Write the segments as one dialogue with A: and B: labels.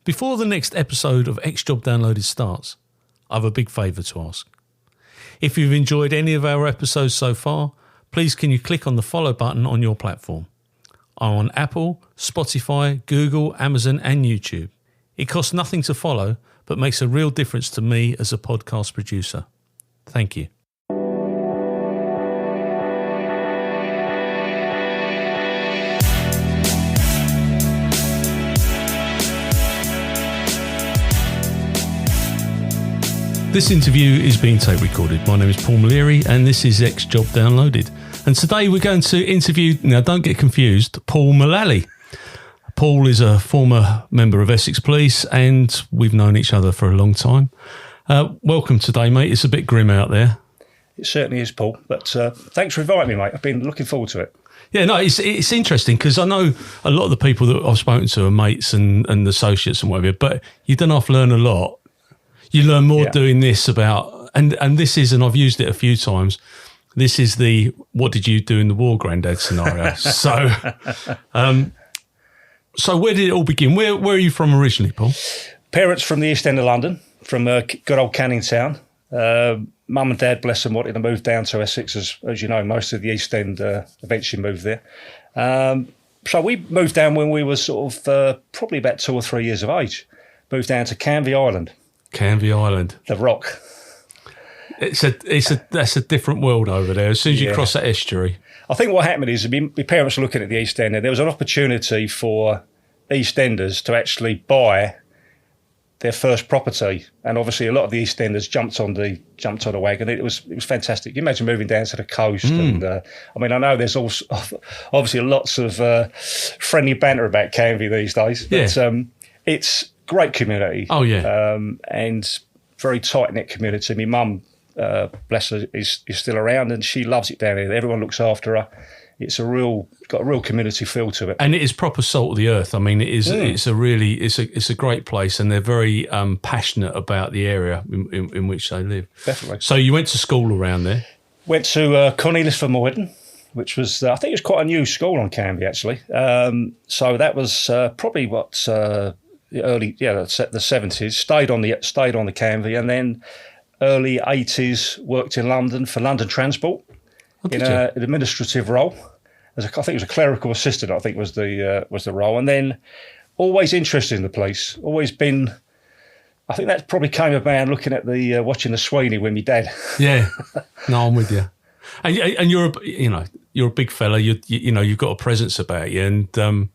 A: Before the next episode of X Job Downloaded starts, I have a big favour to ask. If you've enjoyed any of our episodes so far, please can you click on the follow button on your platform. I'm on Apple, Spotify, Google, Amazon and YouTube. It costs nothing to follow, but makes a real difference to me as a podcast producer. Thank you. This interview is being tape recorded. My name is Paul Maleary and this is X Job Downloaded. And today we're going to interview, now don't get confused, Paul Mullaly. Paul is a former member of Essex Police and we've known each other for a long time. Welcome today, mate. It's a bit grim out there.
B: It certainly is, Paul. But thanks for inviting me, mate. I've been looking forward to it.
A: Yeah, no, it's interesting because I know a lot of the people that I've spoken to are mates and associates and whatever, but you don't have to learn a lot. You learn more doing this about, and this is, and I've used it a few times, this is the what did you do in the war, granddad scenario. So where did it all begin? Where are you from originally, Paul?
B: Parents from the East End of London, from good old Canning Town. Mum and Dad, bless them, wanted to move down to Essex. As you know, most of the East End eventually moved there. So we moved down when we were sort of probably about 2 or 3 years of age. Moved down to Canvey Island.
A: Canvey Island.
B: The Rock.
A: That's a different world over there. As soon as you cross that estuary. I
B: think what happened is my parents were looking at the East End and there was an opportunity for East Enders to actually buy their first property. And obviously a lot of the East Enders jumped on the wagon. It was fantastic. You imagine moving down to the coast and I know there's also obviously lots of friendly banter about Canvey these days. But it's great community.
A: Oh, yeah.
B: And very tight-knit community. My mum, bless her, is still around and she loves it down here. Everyone looks after her. It's got a real community feel to it. And it is proper salt of the earth. I mean, it's a great place and they're very passionate about the area in which they live. Definitely.
A: So you went to school around there?
B: Went to Cornelius for Moyden, which was, I think it was quite a new school on Canvey, actually. So that was probably the 70s. Stayed on the Canvey, and then early 80s worked in London for London Transport in an administrative role. I think it was a clerical assistant. I think was the role, and then always interested in the police. Always been. I think that probably came about looking at watching the Sweeney with my dad. Yeah,
A: no, I'm with you. And you're a big fella. You've got a presence about you, and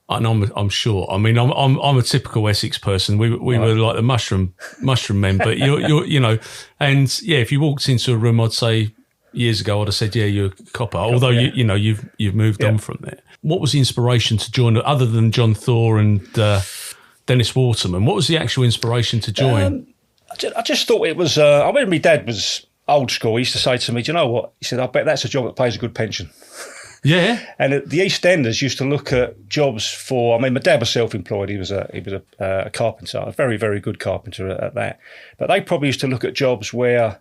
A: I'm sure. I mean, I'm a typical Essex person. We were like the mushroom men, but you're and yeah, if you walked into a room, I'd say years ago, I'd have said, yeah, you're a copper. Although you've moved on from there. What was the inspiration to join, other than John Thor and Dennis Waterman? What was the actual inspiration to join?
B: I just thought it was. I remember my dad was old school. He used to say to me, "Do you know what?" He said, "I bet that's a job that pays a good pension."
A: Yeah,
B: and the East Enders used to look at jobs for. I mean, my dad was self-employed. He was a carpenter, a very, very good carpenter at that. But they probably used to look at jobs where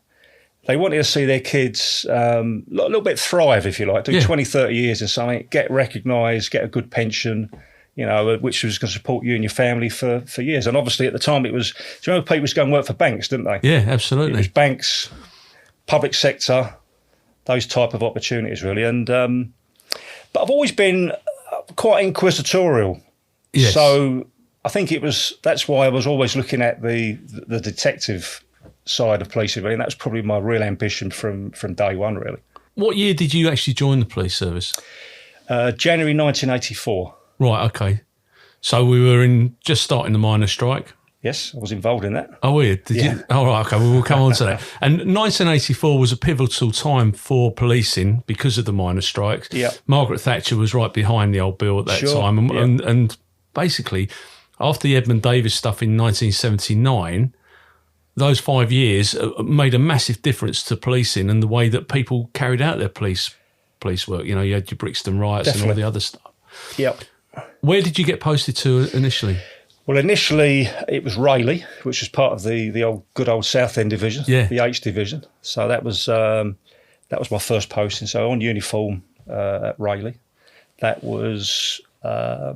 B: they wanted to see their kids a little bit thrive, if you like, do 20, 30 years in something, get recognised, get a good pension, which was going to support you and your family for years. And obviously at the time it was. Do you remember people used to go and work for banks, didn't they?
A: Yeah, absolutely.
B: It was banks, public sector, those type of opportunities really, and. But I've always been quite inquisitorial.
A: Yes.
B: So I think that's why I was always looking at the detective side of policing, really, and that was probably my real ambition from day one, really.
A: What year did you actually join the police service?
B: January 1984.
A: Right, okay. So we were just starting the miners' strike?
B: Yes, I was involved in that.
A: Oh, weird. Did you? Oh, right, okay, we'll come on to that. And 1984 was a pivotal time for policing because of the miners' strikes.
B: Yeah.
A: Margaret Thatcher was right behind the old bill at that time. And basically, after the Edmund Davis stuff in 1979, those 5 years made a massive difference to policing and the way that people carried out their police work. You had your Brixton riots and all the other stuff.
B: Yep.
A: Where did you get posted to initially?
B: Well, initially it was Rayleigh, which was part of the good old South End division, the H division. So that was my first posting. So on uniform at Rayleigh, that was I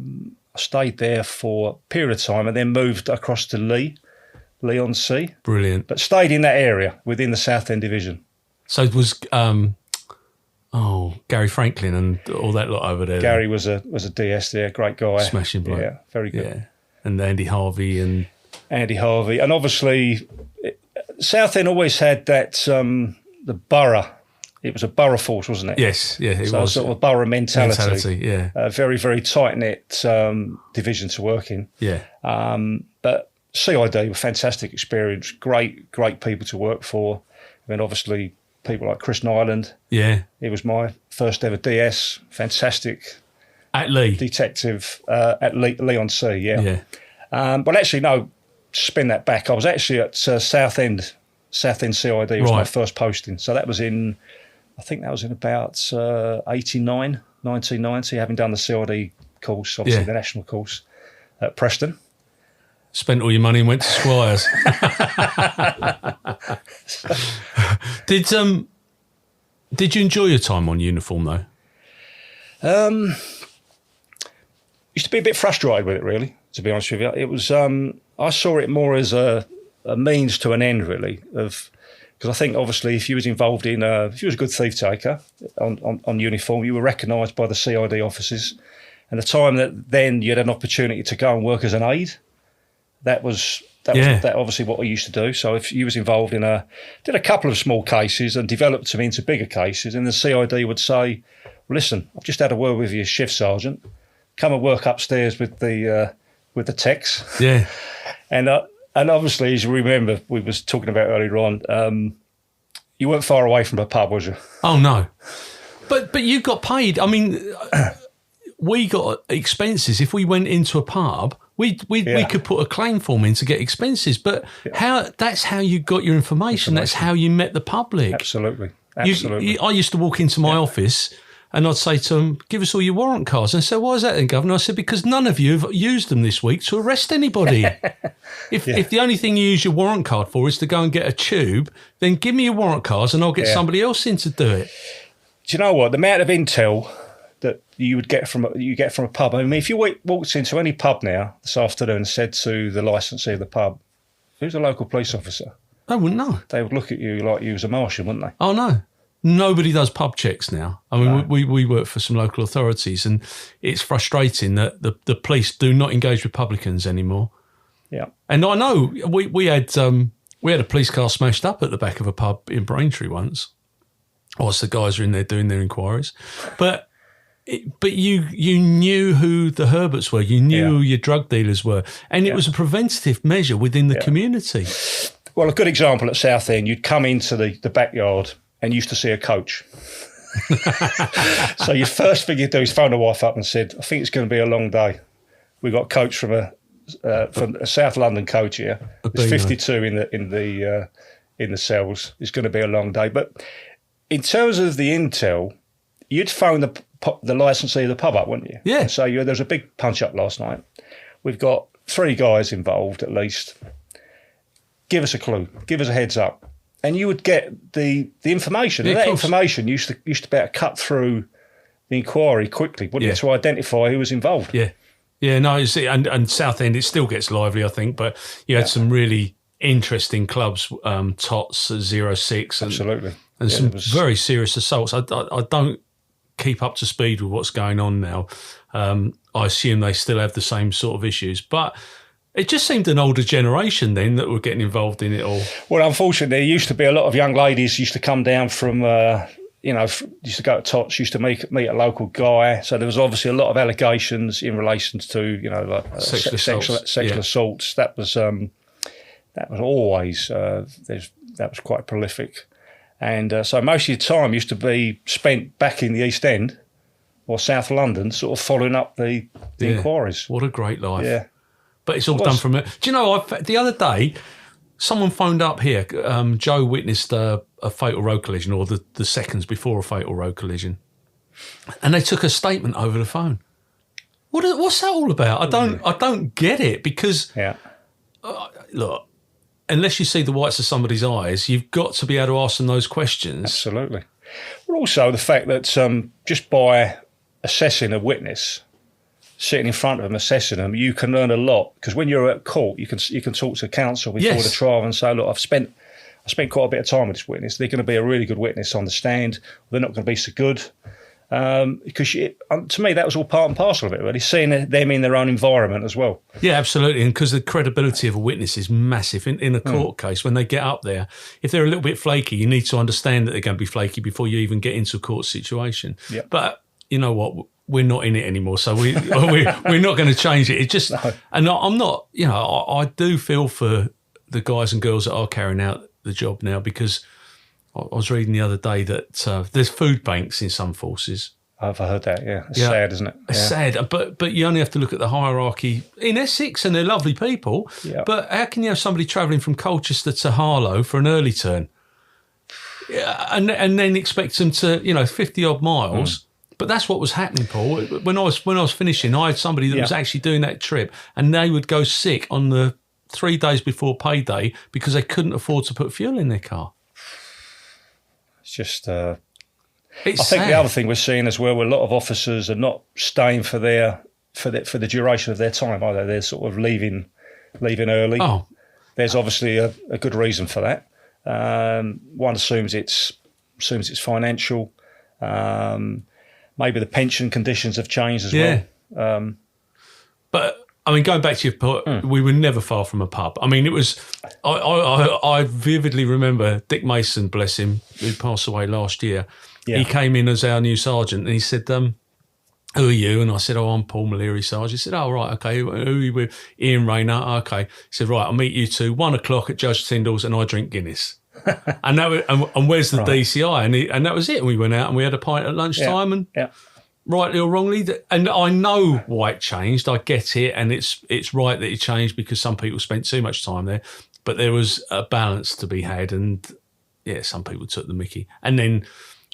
B: I stayed there for a period of time and then moved across to Leigh-on-Sea.
A: Brilliant.
B: But stayed in that area within the Southend division.
A: So it was Gary Franklin and all that lot over there.
B: Gary was a DS there, great guy.
A: Smashing bloke.
B: Yeah, very good.
A: Yeah. And Andy Harvey. And obviously Southend always had that the borough. It was a borough force, wasn't it? Yes, yeah, it was.
B: Sort of borough mentality.
A: Yeah.
B: Very, very tight-knit division to work in.
A: Yeah.
B: But CID were fantastic experience, great people to work for. I mean, obviously, people like Chris Nyland.
A: Yeah.
B: He was my first ever DS, fantastic.
A: At Leigh.
B: Detective at Leigh-on-Sea, yeah.
A: Yeah.
B: But actually, no, spin that back. I was actually at Southend CID was my first posting. So that was in about 1990, having done the CID course, obviously the national course at Preston.
A: Spent all your money and went to Squires. Did you enjoy your time on uniform though?
B: Used to be a bit frustrated with it, really, to be honest with you. It was I saw it more as a means to an end, really, because I think obviously if you was involved in if you was a good thief taker on uniform, you were recognised by the CID officers, and the time then you had an opportunity to go and work as an aide. That was obviously what I used to do. So if you was involved in did a couple of small cases and developed them into bigger cases, and the CID would say, "Listen, I've just had a word with your shift sergeant. Come and work upstairs with the techs."
A: Yeah.
B: And obviously, as you remember, we was talking about earlier on, you weren't far away from a pub, was you?
A: Oh no, but you got paid. I mean, we got expenses if we went into a pub. We could put a claim form in to get expenses, but that's how you got your information. That's how you met the public.
B: Absolutely.
A: I used to walk into my office and I'd say to them, "Give us all your warrant cards." And they said, "Why is that then, Governor?" I said, "Because none of you have used them this week to arrest anybody. If the only thing you use your warrant card for is to go and get a tube, then give me your warrant cards and I'll get somebody else in to do it."
B: Do you know what? The amount of intel that you get from a pub. I mean, if you walked into any pub now this afternoon and said to the licensee of the pub, "Who's a local police officer?"
A: I wouldn't know.
B: They would look at you like you was a Martian, wouldn't they?
A: Oh, no. Nobody does pub checks now. I mean, we work for some local authorities and it's frustrating that the police do not engage with publicans anymore.
B: Yeah.
A: And I know we had a police car smashed up at the back of a pub in Braintree once whilst the guys were in there doing their inquiries. But you knew who the Herberts were. You knew who your drug dealers were. And it was a preventative measure within the community.
B: Well, a good example at Southend, you'd come into the backyard and used to see a coach. So your first thing you'd do is phone the wife up and said, "I think it's going to be a long day. We got a coach from a South London coach here. There's 52 in the cells. It's going to be a long day." But in terms of the intel, you'd phone the licensee of the pub up, wouldn't you?
A: Yeah.
B: And say, "There was a big punch up last night. We've got 3 guys involved at least. Give us a clue. Give us a heads up." And you would get the information. And that information used to be able to cut through the inquiry quickly, wouldn't it, to identify who was involved. Yeah.
A: Yeah, no, and Southend, it still gets lively, I think, but you had some really interesting clubs, TOTS, 06.
B: Absolutely.
A: And some very serious assaults. I don't keep up to speed with what's going on now. I assume they still have the same sort of issues, but it just seemed an older generation then that were getting involved in it all. Well,
B: unfortunately, there used to be a lot of young ladies used to come down from, used to go to TOTS, used to meet a local guy. So there was obviously a lot of allegations in relation to, sexual assaults. That was always, that was quite prolific. And so most of your time used to be spent back in the East End or South London, sort of following up the inquiries.
A: What a great life.
B: Yeah.
A: But it's all done from it. Do you know, the other day, someone phoned up here. Joe witnessed a fatal road collision, or the seconds before a fatal road collision. And they took a statement over the phone. What's that all about? I don't get it, because, look, unless you see the whites of somebody's eyes, you've got to be able to ask them those questions.
B: Absolutely. Well, also the fact that just by assessing a witness, sitting in front of them, assessing them, you can learn a lot, because when you're at court, you can talk to counsel before the trial and say, look, I spent quite a bit of time with this witness. They're going to be a really good witness on the stand. They're not going to be so good. Because to me, that was all part and parcel of it, really, seeing them in their own environment as well.
A: Yeah, absolutely. And because the credibility of a witness is massive in a court case, when they get up there, if they're a little bit flaky, you need to understand that they're going to be flaky before you even get into a court situation.
B: Yep.
A: But you know what? We're not in it anymore, so we're not going to change it. It just, and I'm not, I do feel for the guys and girls that are carrying out the job now, because I was reading the other day that there's food banks in some forces.
B: I've heard that, yeah. It's sad, isn't it?
A: It's sad, but you only have to look at the hierarchy in Essex, and they're lovely people.
B: Yeah.
A: But how can you have somebody travelling from Colchester to Harlow for an early turn, and then expect them to 50-odd miles? But that's what was happening, Paul. When I was finishing, I had somebody that was actually doing that trip, and they would go sick on the 3 days before payday because they couldn't afford to put fuel in their car.
B: It's just... I
A: It's
B: think
A: sad.
B: the other thing we're seeing as well, a lot of officers are not staying for the duration of their time either. They're sort of leaving early.
A: Oh,
B: There's obviously a good reason for that. One assumes it's financial. Maybe the pension conditions have changed as well.
A: But I mean, going back to your point, we were never far from a pub. I mean, it was. I vividly remember Dick Mason, bless him, who passed away last year. Yeah. He came in as our new sergeant, and he said, "Who are you?" And I said, "Oh, I'm Paul Maleary, sergeant." He said, "Oh, right, okay. Who are you with?" Ian Rayner. Okay. He said, "Right, I'll meet you two 1 o'clock at Judge Tyndall's, and I drink Guinness." and that was, and where's the DCI? And that was it. And we went out and we had a pint at lunchtime, and rightly or wrongly, and I know why it changed. I get it, and it's right that it changed because some people spent too much time there, but there was a balance to be had, and some people took the mickey, and then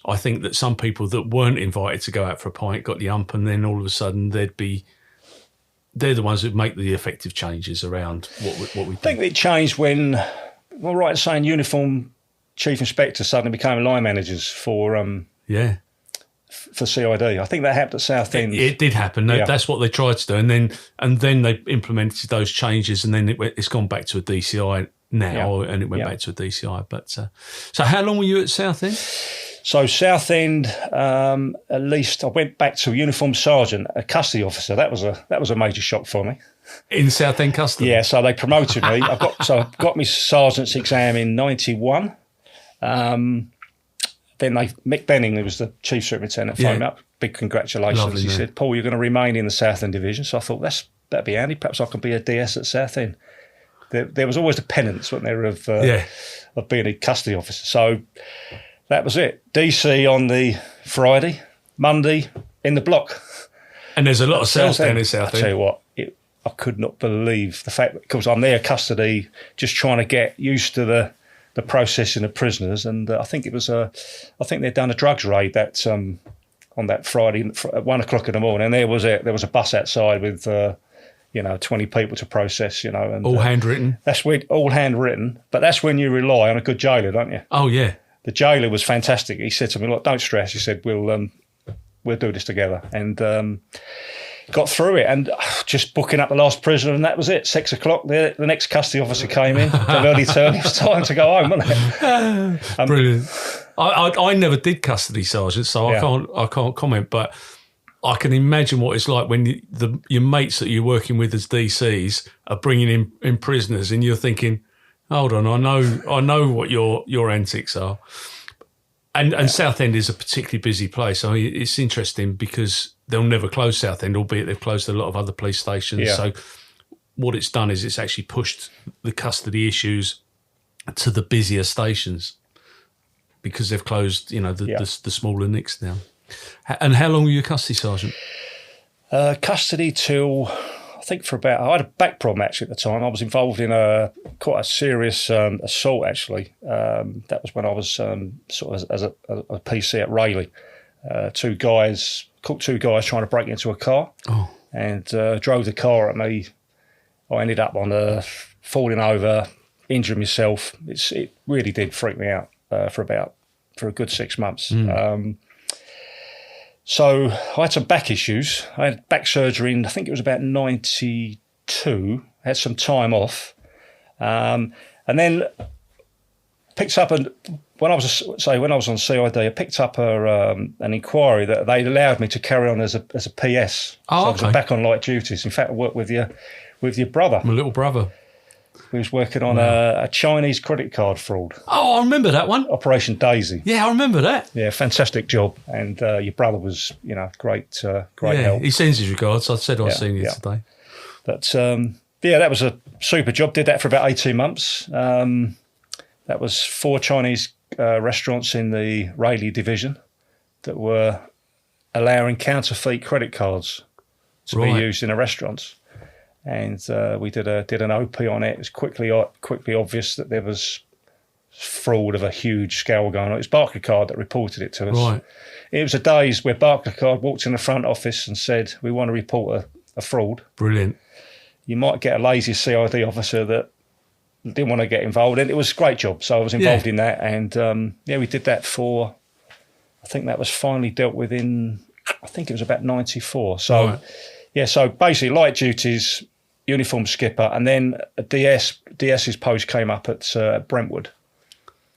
A: I think that some people that weren't invited to go out for a pint got the ump, and then all of a sudden they're the ones that make the effective changes around what we do.
B: I think it changed when, right in saying uniform chief inspectors suddenly became line managers for CID. I think that happened at Southend.
A: It did happen. That's what they tried to do, and then they implemented those changes, and then it's gone back to a DCI now, and it went back to a DCI. But so how long were you at Southend?
B: So Southend, at least I went back to a uniformed sergeant, a custody officer. That was a major shock for me.
A: In Southend custody?
B: Yeah, so they promoted me. I got my sergeant's exam in 91. Then Mick Benning, who was the chief superintendent, phoned me up. Big congratulations.
A: Lovely,
B: he said, "Paul, you're going to remain in the Southend division." So I thought that'd be handy. Perhaps I could be a DS at Southend. There was always the penance, wasn't there, of being a custody officer. So that was it. DC on the Friday, Monday in the block. And
A: there's a lot of cells down in Southend.
B: I tell you what, I could not believe the fact that, because I'm there custody, just trying to get used to the processing of prisoners. And I think it was I think they'd done a drugs raid that on that Friday at 1 o'clock in the morning. And there was a bus outside with 20 people to process. And
A: all handwritten.
B: That's when all handwritten. But that's when you rely on a good jailer, don't you?
A: Oh yeah.
B: The jailer was fantastic. He said to me, "Look, don't stress." He said, "We'll do this together." And got through it, and just booking up the last prisoner, and that was it. 6 o'clock, the next custody officer came in. The early turn. It was time to go home, wasn't it?
A: Brilliant. I never did custody, sergeant, so I can't comment, but I can imagine what it's like when your mates that you're working with as DCs are bringing in prisoners, and you're thinking, "Hold on, I know what your antics are." And Southend is a particularly busy place. I mean, it's interesting because they'll never close Southend, albeit they've closed a lot of other police stations. Yeah. So what it's done is it's actually pushed the custody issues to the busier stations because they've closed, the smaller nicks now. And how long were you a custody sergeant?
B: Custody till, I think I had a back problem actually at the time. I was involved in quite a serious assault actually. That was when I was sort of as a PC at Rayleigh. Caught two guys trying to break into a car and drove the car at me. I ended up falling over, injuring myself. It really did freak me out for a good 6 months. So I had some back issues. I had back surgery in, I think it was about 92. I had some time off. And then picked up, when I was on CID, I picked up an inquiry that they allowed me to carry on as a PS.
A: Oh,
B: so I was
A: okay.
B: back on light duties. In fact, I worked with your brother.
A: My little brother.
B: He was working on a Chinese credit card fraud.
A: Oh, I remember that one.
B: Operation Daisy.
A: Yeah, I remember that.
B: Yeah, fantastic job. And your brother was, great help.
A: He sends his regards. I said I've seen you today.
B: But, that was a super job. Did that for about 18 months. That was 4 Chinese restaurants in the Rayleigh division that were allowing counterfeit credit cards to be used in the restaurants. And we did an OP on it. It was quickly obvious that there was fraud of a huge scale going on. It was Barclaycard that reported it to us.
A: Right.
B: It was the days where Barclaycard walked in the front office and said, "We want to report a fraud."
A: Brilliant.
B: You might get a lazy CID officer that didn't want to get involved, and it was a great job. So I was involved in that, and we did that for. I think that was finally dealt with in. I think it was about 94. So, so basically light duties, uniform skipper, and then a DS's post came up at Brentwood.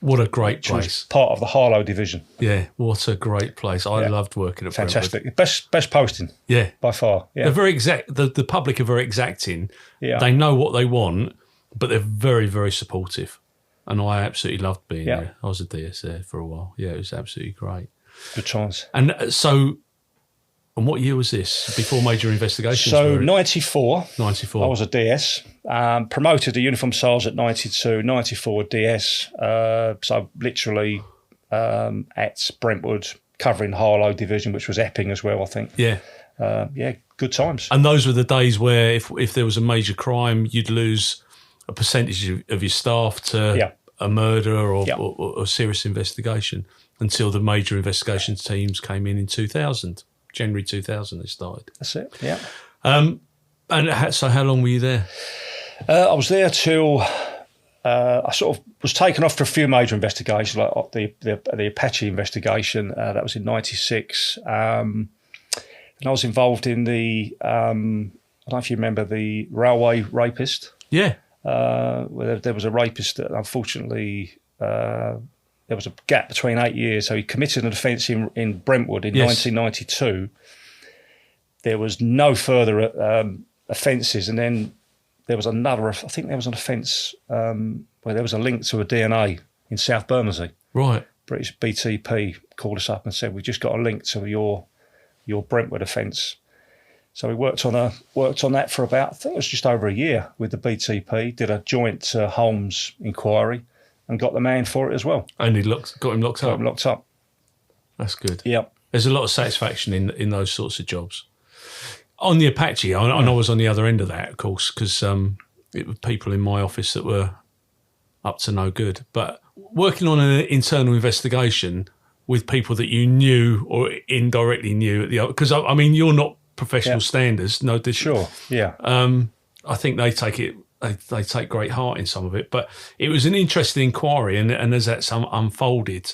A: What a great
B: which was
A: place.
B: part of the Harlow division.
A: Yeah, what a great place. I loved working at
B: Fantastic.
A: Brentwood.
B: Best posting. Yeah. By far. Yeah.
A: They're very exact. The public are very exacting.
B: Yeah.
A: They know what they want, but they're very, very supportive. And I absolutely loved being there. I was a DS there for a while. Yeah, it was absolutely great.
B: Good chance.
A: And so, and what year was this? Before major investigations?
B: So 94.
A: 94.
B: I was a DS. Promoted to uniform sergeant 92, 94 DS. So literally at Brentwood, covering Harlow division, which was Epping as well, I think.
A: Yeah.
B: Good times.
A: And those were the days where if there was a major crime, you'd lose a percentage of your staff to a murder or a serious investigation until the major investigations teams came in 2000. January 2000 they started.
B: That's it, yeah.
A: So how long were you there?
B: I was there till I sort of was taken off for a few major investigations, like the Apache investigation. That was in 96. And I was involved in the, I don't know if you remember the railway rapist.
A: Yeah.
B: Where there was a rapist that unfortunately there was a gap between 8 years. So he committed an offence in Brentwood in 1992. There was no further offences, and then there was another. I think there was an offence where there was a link to a DNA in South Bermondsey.
A: Right.
B: British BTP called us up and said, "We've just got a link to your Brentwood offence." So we worked on that for about, I think it was just over a year with the BTP. Did a joint Holmes inquiry and got the man for it as well.
A: And got him locked up.
B: Locked up.
A: That's good.
B: Yep.
A: There's a lot of satisfaction in those sorts of jobs. On the Apache, I was on the other end of that, of course, because it were people in my office that were up to no good. But working on an internal investigation with people that you knew or indirectly knew at the other, because I mean you're not professional standards, no.
B: Sure. Yeah.
A: I think they take it. They take great heart in some of it, but it was an interesting inquiry, and as that's unfolded,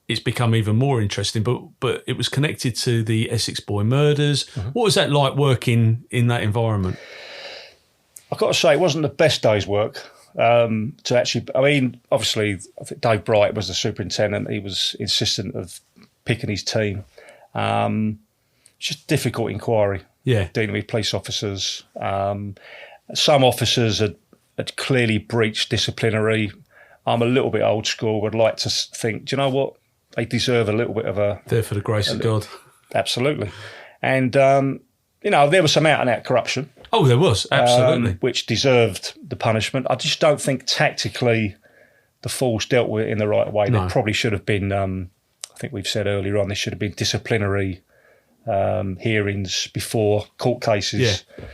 A: it's become even more interesting. But it was connected to the Essex boy murders. Mm-hmm. What was that like working in that environment?
B: I've got to say, it wasn't the best day's work. To actually, I mean, obviously, I think Dave Bright was the superintendent. He was insistent of picking his team. It's just a difficult inquiry.
A: Yeah,
B: dealing with police officers. Some officers had clearly breached disciplinary. I'm a little bit old school. Would like to think, do you know what? They deserve a little bit of a...
A: There for the grace of God.
B: Absolutely. And, there was some out-and-out corruption.
A: Oh, there was, absolutely.
B: Which deserved the punishment. I just don't think tactically the falls dealt with it in the right way. No. There probably should have been, I think we've said earlier on, there should have been disciplinary hearings before court cases. Yeah.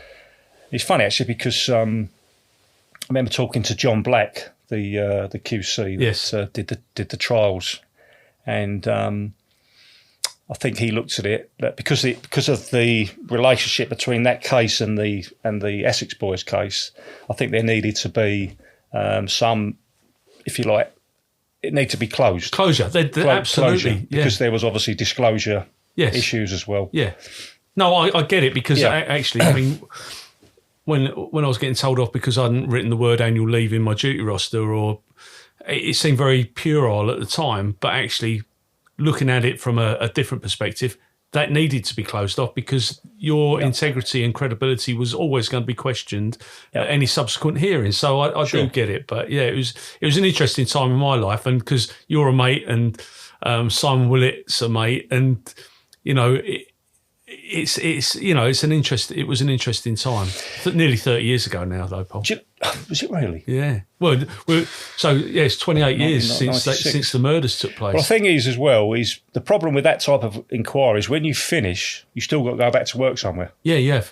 B: It's funny, actually, because I remember talking to John Black, the QC that did the trials, and I think he looked at it that because of the relationship between that case and the Essex boys case, I think there needed to be some, if you like, it needed to be closed.
A: Closure, absolutely,
B: closure, because there was obviously disclosure issues as well.
A: Yeah, no, I get it because actually, I mean, when I was getting told off because I hadn't written the word annual leave in my duty roster, or it seemed very puerile at the time, but actually looking at it from a different perspective, that needed to be closed off because your integrity and credibility was always going to be questioned at any subsequent hearing. So I do get it, but yeah, it was an interesting time in my life, and because you're a mate and Simon Willett's a mate, and you know it was an interesting time. Nearly 30 years ago now, though, Paul.
B: Was it really?
A: Yeah. Well, it's 28 years since the murders took place.
B: Well, the thing is, as well, is the problem with that type of inquiry is when you finish, you still got to go back to work somewhere.
A: Yeah.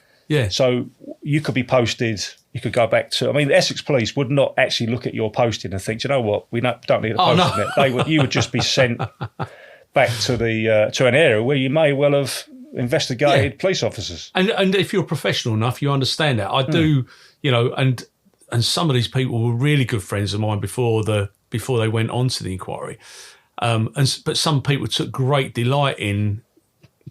B: So you could be posted. You could go back to. I mean, the Essex Police would not actually look at your posting and think, you know what, we don't need a posting it. You would just be sent back to to an area where you may well have investigated police officers.
A: And if you're professional enough, you understand that. I do, and some of these people were really good friends of mine before they went on to the inquiry. But some people took great delight in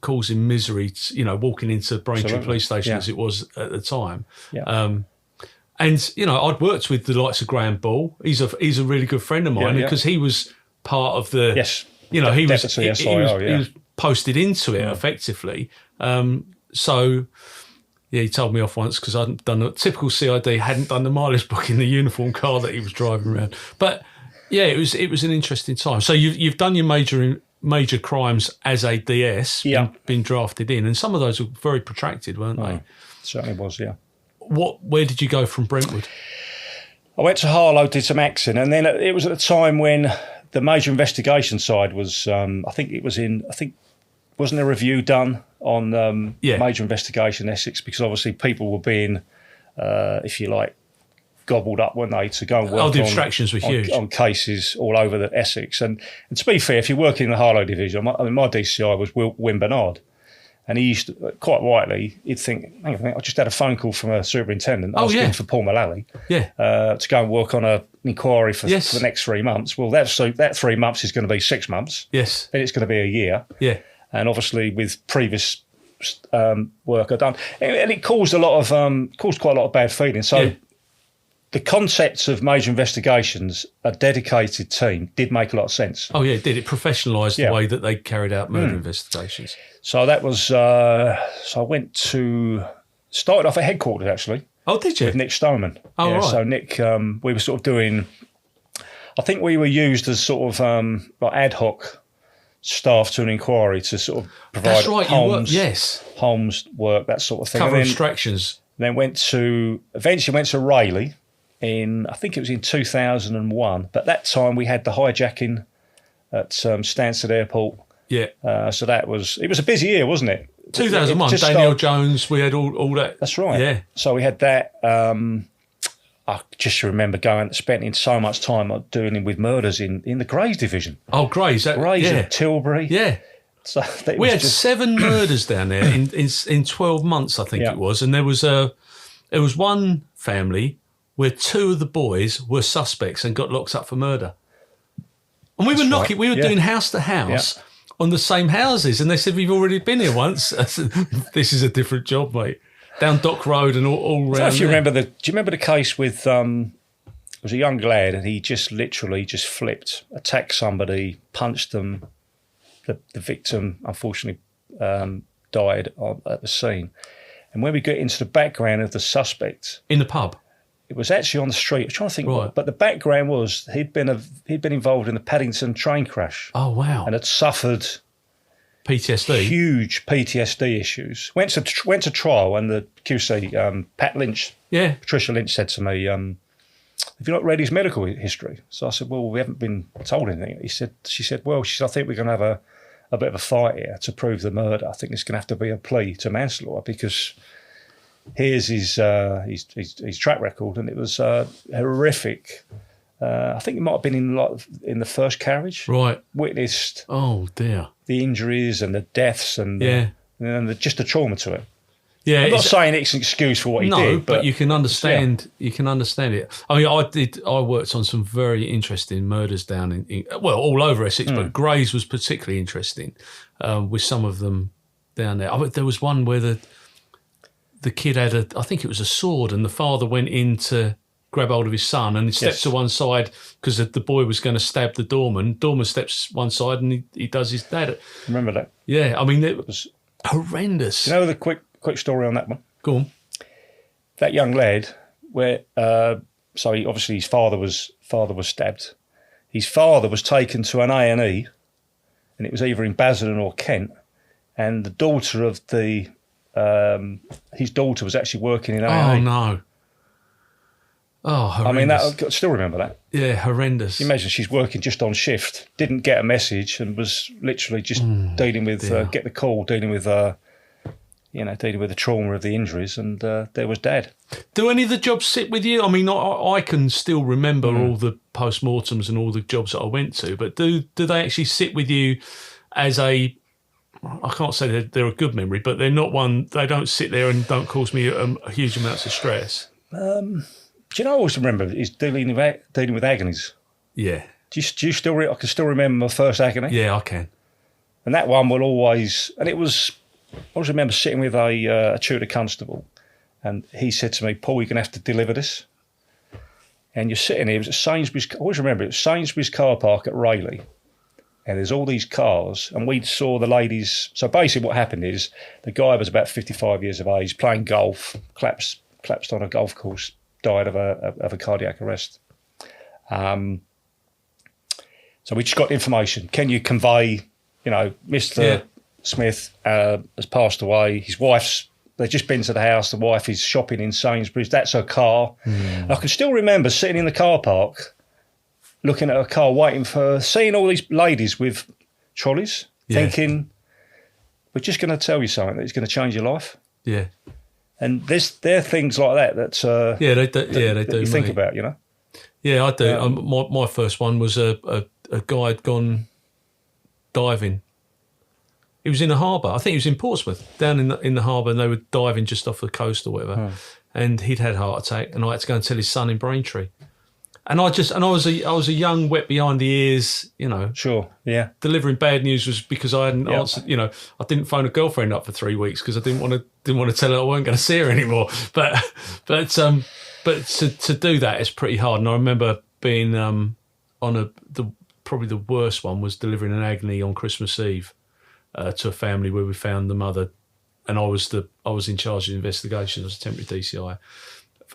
A: causing misery, walking into Braintree Police Station as it was at the time. Yeah. And I'd worked with the likes of Graham Ball. He's a really good friend of mine because he was part of the.
B: Yes.
A: He was posted into it effectively. So. Yeah, he told me off once because I hadn't done a typical CID, hadn't done the mileage book in the uniform car that he was driving around. But yeah, it was an interesting time. So you've done your major crimes as a DS, been drafted in, and some of those were very protracted, weren't they?
B: Certainly was, yeah.
A: Where did you go from Brentwood?
B: I went to Harlow, did some axing, and then it was at the time when the major investigation side was. Wasn't a review done on major investigation Essex, because obviously people were being, if you like, gobbled up, weren't they, to go and work
A: the abstractions were huge
B: on cases all over the Essex. And to be fair, if you're working in the Harlow division, my DCI was Wim Bernard, and he used to, quite rightly, he'd think, hang on a minute, I just had a phone call from a superintendent asking for Paul Mullally to go and work on an inquiry for the next 3 months. Well, that 3 months is going to be 6 months.
A: Yes.
B: Then it's going to be a year.
A: Yeah.
B: And obviously, with previous work I've done, and it caused quite a lot of bad feeling. So, the concepts of major investigations, a dedicated team, did make a lot of sense.
A: Oh yeah, it did. It professionalised the way that they carried out murder investigations.
B: So that was. So I started off at headquarters actually.
A: Oh, did you?
B: With Nick Stoneman.
A: Oh, right.
B: So Nick, we were sort of doing. I think we were used as sort of like ad hoc staff to an inquiry to sort of provide Holmes work, that sort of thing.
A: Cover abstractions.
B: Then eventually went to Rayleigh I think it was in 2001. But that time we had the hijacking at Stansted Airport. Yeah. So it was a busy year, wasn't it?
A: 2001, Daniel Jones, we had all that.
B: That's right.
A: Yeah.
B: So we had that. I just remember spending so much time doing with murders in the Greys division.
A: Oh, Greys.
B: Greys and Tilbury.
A: Yeah.
B: So
A: we had 7 murders down there in 12 months, I think it was. And there was one family where 2 of the boys were suspects and got locked up for murder. And we were doing house to house on the same houses. And they said, we've already been here once. I said, this is a different job, mate. Down Dock Road and all around.
B: Do you remember the case with it was a young lad, and he just literally flipped, attacked somebody, punched them. The victim unfortunately died at the scene. And when we get into the background of the suspect
A: in the pub,
B: it was actually on the street. I was trying to think what, but the background was he'd been involved in the Paddington train crash.
A: Oh wow!
B: And had suffered
A: PTSD,
B: huge PTSD issues. Went to trial, and the QC, Patricia Lynch said to me, "Have you not read his medical history?" So I said, "Well, we haven't been told anything." She said, "I think we're going to have a bit of a fight here to prove the murder. I think it's going to have to be a plea to manslaughter, because here's his track record, and it was horrific." I think it might have been in the first carriage.
A: Right.
B: Witnessed.
A: Oh dear.
B: The injuries and the deaths and just the trauma to it.
A: Yeah,
B: I'm not saying it's an excuse for what he did,
A: but you can understand. Yeah. You can understand it. I mean, I worked on some very interesting murders down in all over Essex, but Grays was particularly interesting with some of them down there. There was one where the kid had I think it was a sword, and the father went in to grab hold of his son, and he stepped to one side because the boy was going to stab the doorman. Doorman steps one side, and he does his dad.
B: Remember that?
A: Yeah, I mean, it was horrendous.
B: You know the quick story on that one?
A: Go on.
B: That young lad, where obviously his father was stabbed. His father was taken to an A&E, and it was either in Basildon or Kent, and the daughter of his daughter was actually working in A&E.
A: Oh no! Oh, horrendous.
B: I still remember that.
A: Yeah, horrendous.
B: You imagine she's working just on shift, didn't get a message, and was literally just dealing with get the call, dealing with the trauma of the injuries, and there was Dad.
A: Do any of the jobs sit with you? I mean, I can still remember all the post-mortems and all the jobs that I went to, but do they actually sit with you as I can't say they're a good memory, but they're not one, they don't sit there and don't cause me a huge amounts of stress?
B: Do you know, I always remember is dealing with agonies.
A: Yeah.
B: Do you still? I can still remember my first agony.
A: Yeah, I can.
B: And that one will always. And it was. I always remember sitting with a Tudor constable, and he said to me, "Paul, you're going to have to deliver this." And you're sitting here. It was at Sainsbury's. I always remember it was Sainsbury's car park at Rayleigh, and there's all these cars, and we saw the ladies. So basically, what happened is the guy was about 55 years of age, playing golf, collapsed on a golf course. Died of a cardiac arrest. So we just got information. Can you convey, Mr. Smith has passed away. His wife's, they've just been to the house. The wife is shopping in Sainsbury's. That's her car. And I can still remember sitting in the car park, looking at her car, seeing all these ladies with trolleys, thinking, we're just going to tell you something that's going to change your life.
A: Yeah.
B: And there are things like that
A: they do.
B: You think about,
A: Yeah, I do. My first one was a guy had gone diving. He was in a harbour. I think he was in Portsmouth, down in the harbour, and they were diving just off the coast or whatever. And he'd had a heart attack, and I had to go and tell his son in Braintree. And I was a young, wet behind the ears,
B: Sure, yeah.
A: Delivering bad news was because I hadn't answered. I didn't phone a girlfriend up for 3 weeks because I didn't want to tell her I wasn't going to see her anymore. But to do that is pretty hard. And I remember being probably the worst one was delivering an agony on Christmas Eve to a family where we found the mother, and I was in charge of the investigation. I was a temporary DCI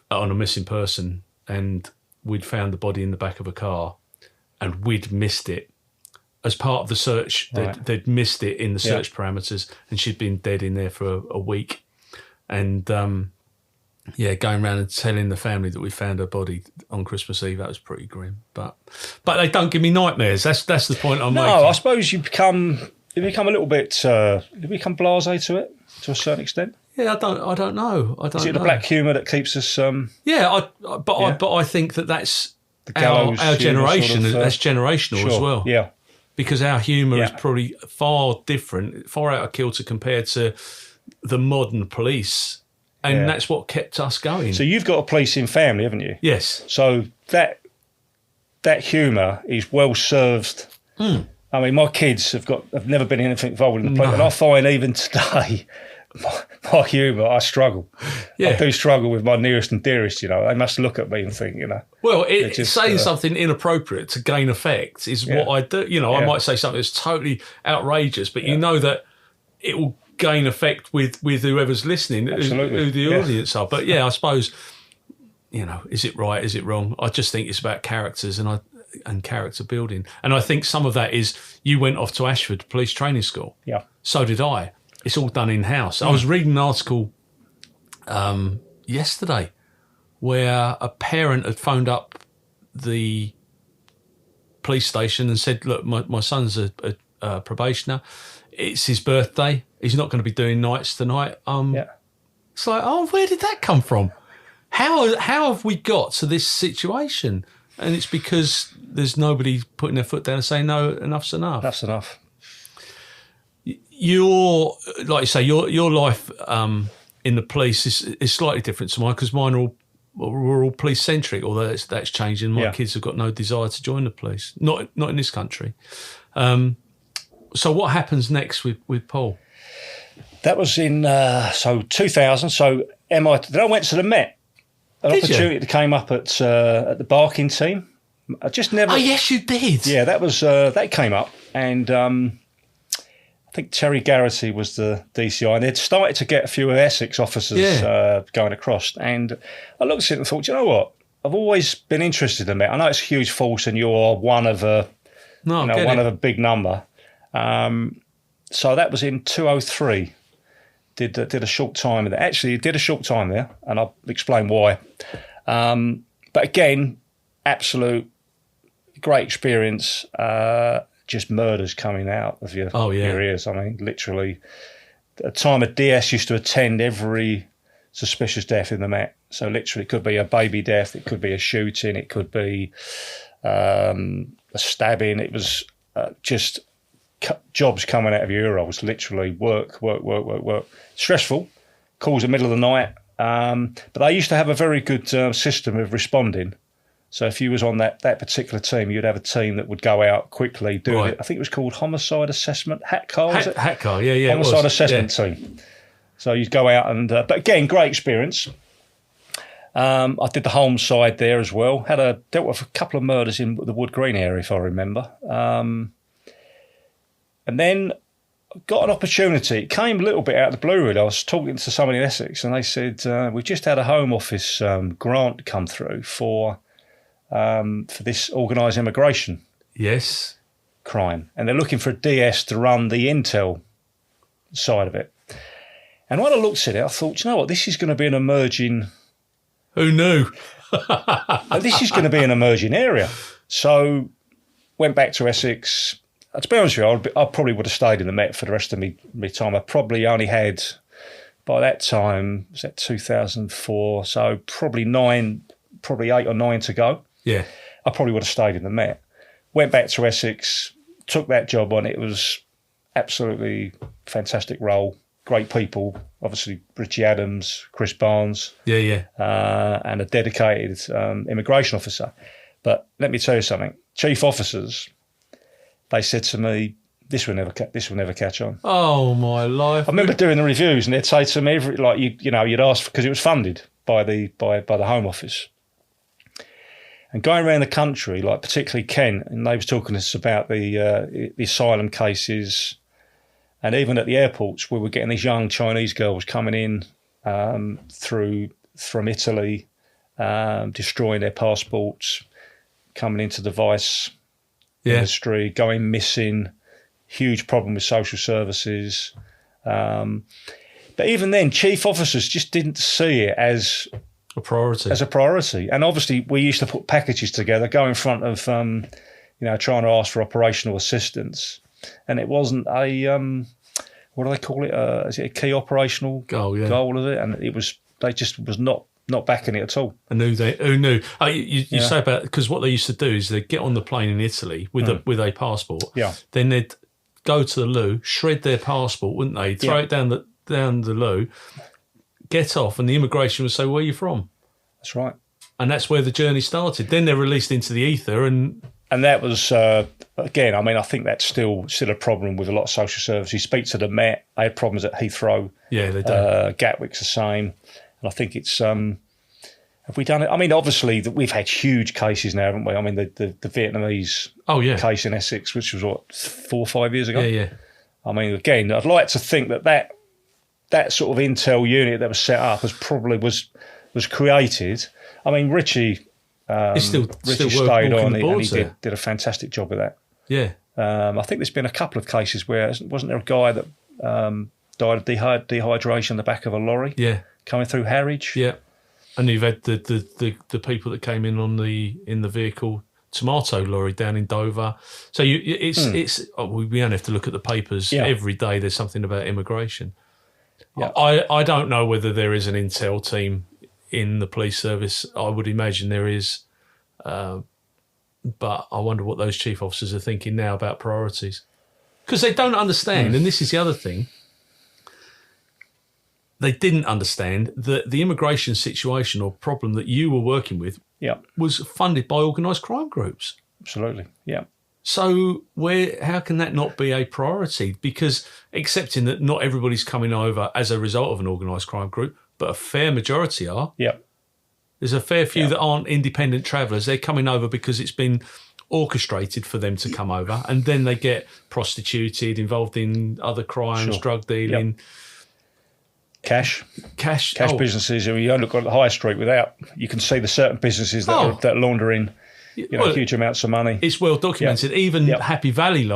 A: on a missing person, and we'd found the body in the back of a car, and we'd missed it. As part of the search, they'd missed it in the search parameters, and she'd been dead in there for a week. And, going around and telling the family that we found her body on Christmas Eve, that was pretty grim. But they don't give me nightmares. That's the point I'm making.
B: No, I suppose you become a little bit, you become blasé to it, to a certain extent.
A: Yeah, I don't know. Is it
B: the black humour that keeps us?
A: But I think that's our generation. That's generational as well.
B: Yeah,
A: because our humour is probably far different, far out of kilter compared to the modern police, and that's what kept us going.
B: So you've got a policing family, haven't you?
A: Yes.
B: So that humour is well served. I mean, my kids have never been anything involved in the police, and I find even today. My humour, I struggle. Yeah. I do struggle with my nearest and dearest, They must look at me and think,
A: Well, saying something inappropriate to gain effect is what I do. I might say something that's totally outrageous, but you know that it will gain effect with whoever's listening, who the audience are. But I suppose, is it right, is it wrong? I just think it's about characters and character building. And I think some of that is you went off to Ashford Police Training School.
B: Yeah.
A: So did I. It's all done in-house. I was reading an article yesterday where a parent had phoned up the police station and said, look, my son's a probationer. It's his birthday. He's not going to be doing nights tonight. It's like, where did that come from? How have we got to this situation? And it's because there's nobody putting their foot down and saying, no, enough's enough.
B: That's enough.
A: Like you say, your life in the police is slightly different to mine because mine are we're all police centric. Although that's changing. My kids have got no desire to join the police. Not in this country. So what happens next with Paul?
B: That was in 2000. So then I went to the Met. An opportunity that came up at the Barking team. I just never.
A: Oh yes, you did.
B: Yeah, that was that came up, and I think Terry Garrity was the DCI, and they'd started to get a few Essex officers going across. And I looked at it and thought, you know what? I've always been interested in that. I know it's a huge force, and you're one of a of a big number. So that was in 2003. Did a short time there. Actually, did a short time there, and I'll explain why. But again, absolute great experience. Just murders coming out of your ears. I mean, literally, at the time of DS used to attend every suspicious death in the Met. So literally, it could be a baby death, it could be a shooting, it could be a stabbing. It was just jobs coming out of your ear rolls. Literally, work. Stressful. Calls in the middle of the night. But they used to have a very good system of responding. So if you was on that particular team, you'd have a team that would go out quickly, do it. I think it was called Homicide Assessment, HATCAR, was it?
A: HATCAR, yeah.
B: Homicide Assessment Team. So you'd go out and, but again, great experience. I did the Holmes side there as well. Dealt with a couple of murders in the Wood Green area, if I remember. And then got an opportunity. It came a little bit out of the blue, really. I was talking to somebody in Essex, and they said, we just had a Home Office grant come through for this organised immigration crime. And they're looking for a DS to run the intel side of it. And when I looked at it, I thought, you know what, this is going to be an emerging...
A: Who knew?
B: This is going to be an emerging area. So went back to Essex. To be honest with you, I probably would have stayed in the Met for the rest of my time. I probably only had, by that time, was that 2004, so probably 8 or 9 to go.
A: Yeah.
B: I probably would have stayed in the Met. Went back to Essex, took that job on. It was absolutely fantastic role. Great people, obviously Richie Adams, Chris Barnes.
A: Yeah.
B: And a dedicated immigration officer. But let me tell you something. Chief officers, they said to me, this will never catch on.
A: Oh, my life.
B: I remember doing the reviews, and they'd say to me, you'd ask, because it was funded by the Home Office. And going around the country, like particularly Kent, and they was talking to us about the asylum cases, and even at the airports, we were getting these young Chinese girls coming in from Italy, destroying their passports, coming into the vice industry, going missing, huge problem with social services. But even then, chief officers just didn't see it as
A: a priority. And obviously, we used to put packages together, go in front of, trying to ask for operational assistance. And it wasn't what do they call it? Is it a key operational goal of it? And they just was not backing it at all. And who knew? You say about, because what they used to do is they'd get on the plane in Italy with a passport.
B: Yeah.
A: Then they'd go to the loo, shred their passport, wouldn't they? Throw it down the loo, get off, and the immigration would say, "Where are you from?"
B: That's right.
A: And that's where the journey started. Then they're released into the ether, and
B: that was again. I mean, I think that's still a problem with a lot of social services. You speak to the Met, they had problems at Heathrow.
A: Yeah, they do.
B: Gatwick's the same, and I think it's. Have we done it? I mean, obviously, we've had huge cases now, haven't we? I mean, the Vietnamese case in Essex, which was 4 or 5 years ago.
A: Yeah.
B: I mean, again, I'd like to think that sort of intel unit that was set up was created. I mean, Richie
A: still
B: stayed on it, and he
A: there.
B: did a fantastic job of that.
A: Yeah.
B: I think there's been a couple of cases where, wasn't there a guy that died of dehydration in the back of a lorry?
A: Yeah.
B: Coming through Harwich?
A: Yeah. And you've had the people that came in the vehicle tomato lorry down in Dover. So we only have to look at the papers every day. There's something about immigration. Yeah. I don't know whether there is an intel team in the police service. I would imagine there is, but I wonder what those chief officers are thinking now about priorities, because they don't understand. And this is the other thing. they didn't understand that the immigration situation or problem that you were working with was funded by organised crime groups.
B: Absolutely, yeah.
A: So how can that not be a priority? Because accepting that not everybody's coming over as a result of an organised crime group, but a fair majority are.
B: Yeah.
A: There's a fair few that aren't independent travellers. They're coming over because it's been orchestrated for them to come over, and then they get prostituted, involved in other crimes, drug dealing.
B: Cash businesses. You don't look on the high street you can see the certain businesses that are laundering huge amounts of money.
A: It's well documented. Even Happy Valley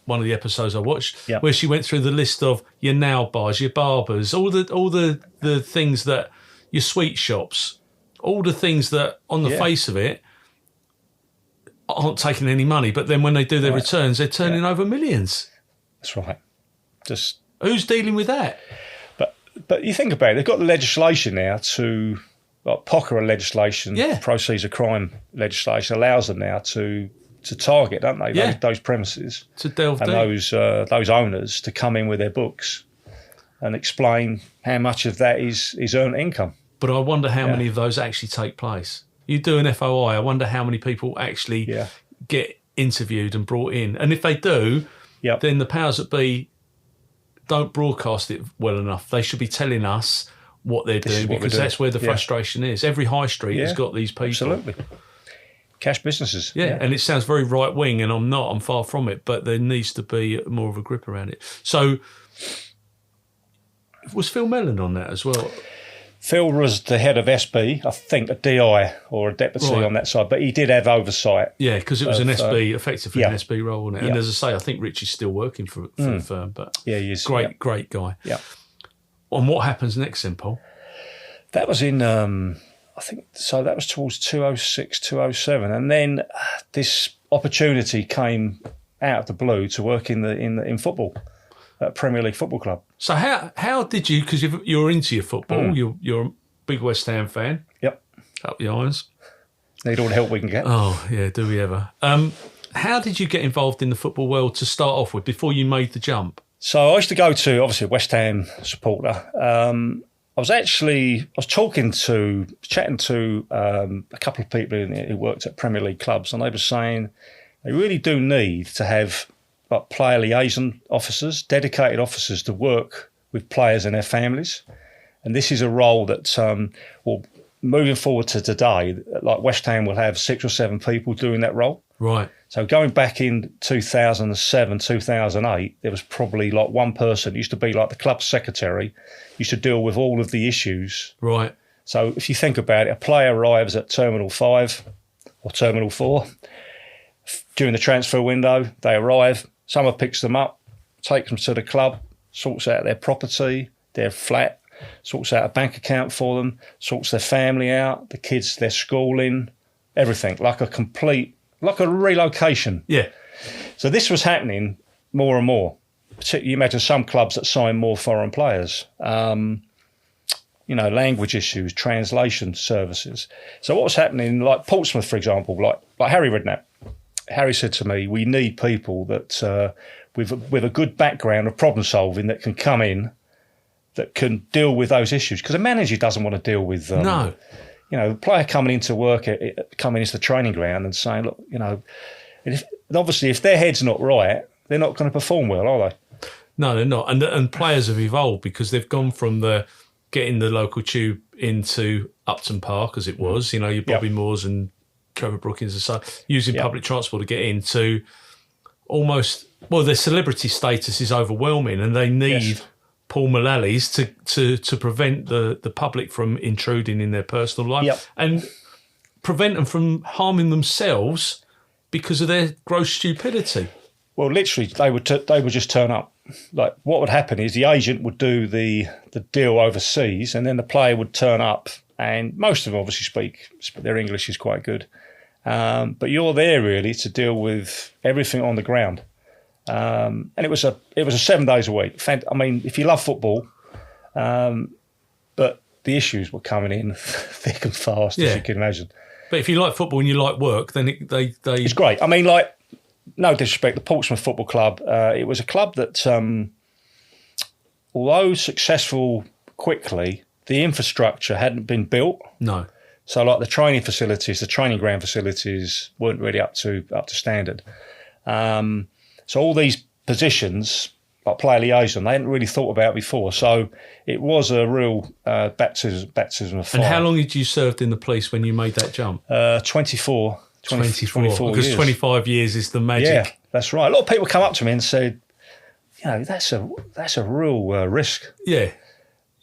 A: one of the episodes I watched, where she went through the list of your nail bars, your barbers, all the things that your sweet shops, all the things that on the face of it aren't taking any money, but then when they do their returns, they're turning over millions.
B: That's right. Just
A: who's dealing with that?
B: But you think about it, they've got the legislation now to, like POCA legislation, proceeds of crime legislation allows them now to target, don't they? Those premises
A: to delve
B: and
A: deep.
B: those owners to come in with their books and explain how much of that is earned income.
A: But I wonder how many of those actually take place. You do an FOI, I wonder how many people actually get interviewed and brought in. And if they do, then the powers that be don't broadcast it well enough. They should be telling us what they're doing, because that's where the frustration is. Every high street has got these people.
B: Absolutely. Cash businesses.
A: Yeah, and it sounds very right-wing, and I'm far from it, but there needs to be more of a grip around it. So was Phil Mellon on that as well?
B: Phil was the head of SB, I think a DI or a deputy on that side, but he did have oversight.
A: Yeah, because it was an SB, effectively an SB role, wasn't it? And as I say, I think Richie's still working for the firm, but
B: he is.
A: Great guy.
B: Yeah.
A: And what happens next then, Paul?
B: That was in, I think, so that was towards 2006, 2007. And then this opportunity came out of the blue to work in football. At Premier League Football Club. So
A: how did you, because you're into your football, you're a big West Ham fan.
B: Yep.
A: Up the irons.
B: Need all the help we can get.
A: Oh, yeah, do we ever. How did you get involved in the football world to start off with before you made the jump?
B: So I used to go to, obviously, a West Ham supporter. I was chatting to a couple of people who worked at Premier League clubs, and they were saying they really do need to have player liaison officers, dedicated officers to work with players and their families. And this is a role that, moving forward to today, like West Ham will have 6 or 7 people doing that role.
A: Right.
B: So going back in 2007, 2008, there was probably like one person, used to be like the club secretary, used to deal with all of the issues.
A: Right.
B: So if you think about it, a player arrives at Terminal 5 or Terminal 4. During the transfer window, they arrive. Someone picks them up, takes them to the club, sorts out their property, their flat, sorts out a bank account for them, sorts their family out, the kids, their schooling, everything, like a relocation.
A: Yeah.
B: So this was happening more and more. Particularly, you imagine some clubs that sign more foreign players, language issues, translation services. So what was happening, like Portsmouth, for example, like Harry Redknapp. Harry said to me, we need people that with a good background of problem solving that can come in, that can deal with those issues. Because a manager doesn't want to deal with the player coming into work, coming into the training ground and saying, look, obviously if their head's not right, they're not going to perform well, are they?
A: No, they're not. And players have evolved because they've gone from getting the local tube into Upton Park, as it was, your Bobby Moores and Trevor Brookings and so using public transport to get into almost, their celebrity status is overwhelming, and they need Paul Mullally's to prevent the public from intruding in their personal life and prevent them from harming themselves because of their gross stupidity.
B: Well, literally, they would just turn up. Like, what would happen is the agent would do the deal overseas, and then the player would turn up, and most of them obviously speak, their English is quite good. But you're there really to deal with everything on the ground. And it was a 7 days a week. I mean, if you love football, but the issues were coming in thick and fast, as you can imagine.
A: But if you like football and you like work, then
B: it's great. I mean, like, no disrespect, the Portsmouth Football Club, it was a club that, although successful quickly, the infrastructure hadn't been built.
A: No.
B: So like the training facilities, the training ground facilities weren't really up to standard. So all these positions, like player liaison, they hadn't really thought about before. So it was a real baptism of fire.
A: And how long had you served in the police when you made that jump?
B: 24
A: because
B: years.
A: 25 years is the magic.
B: Yeah, that's right. A lot of people come up to me and said, you know, that's a real risk.
A: Yeah.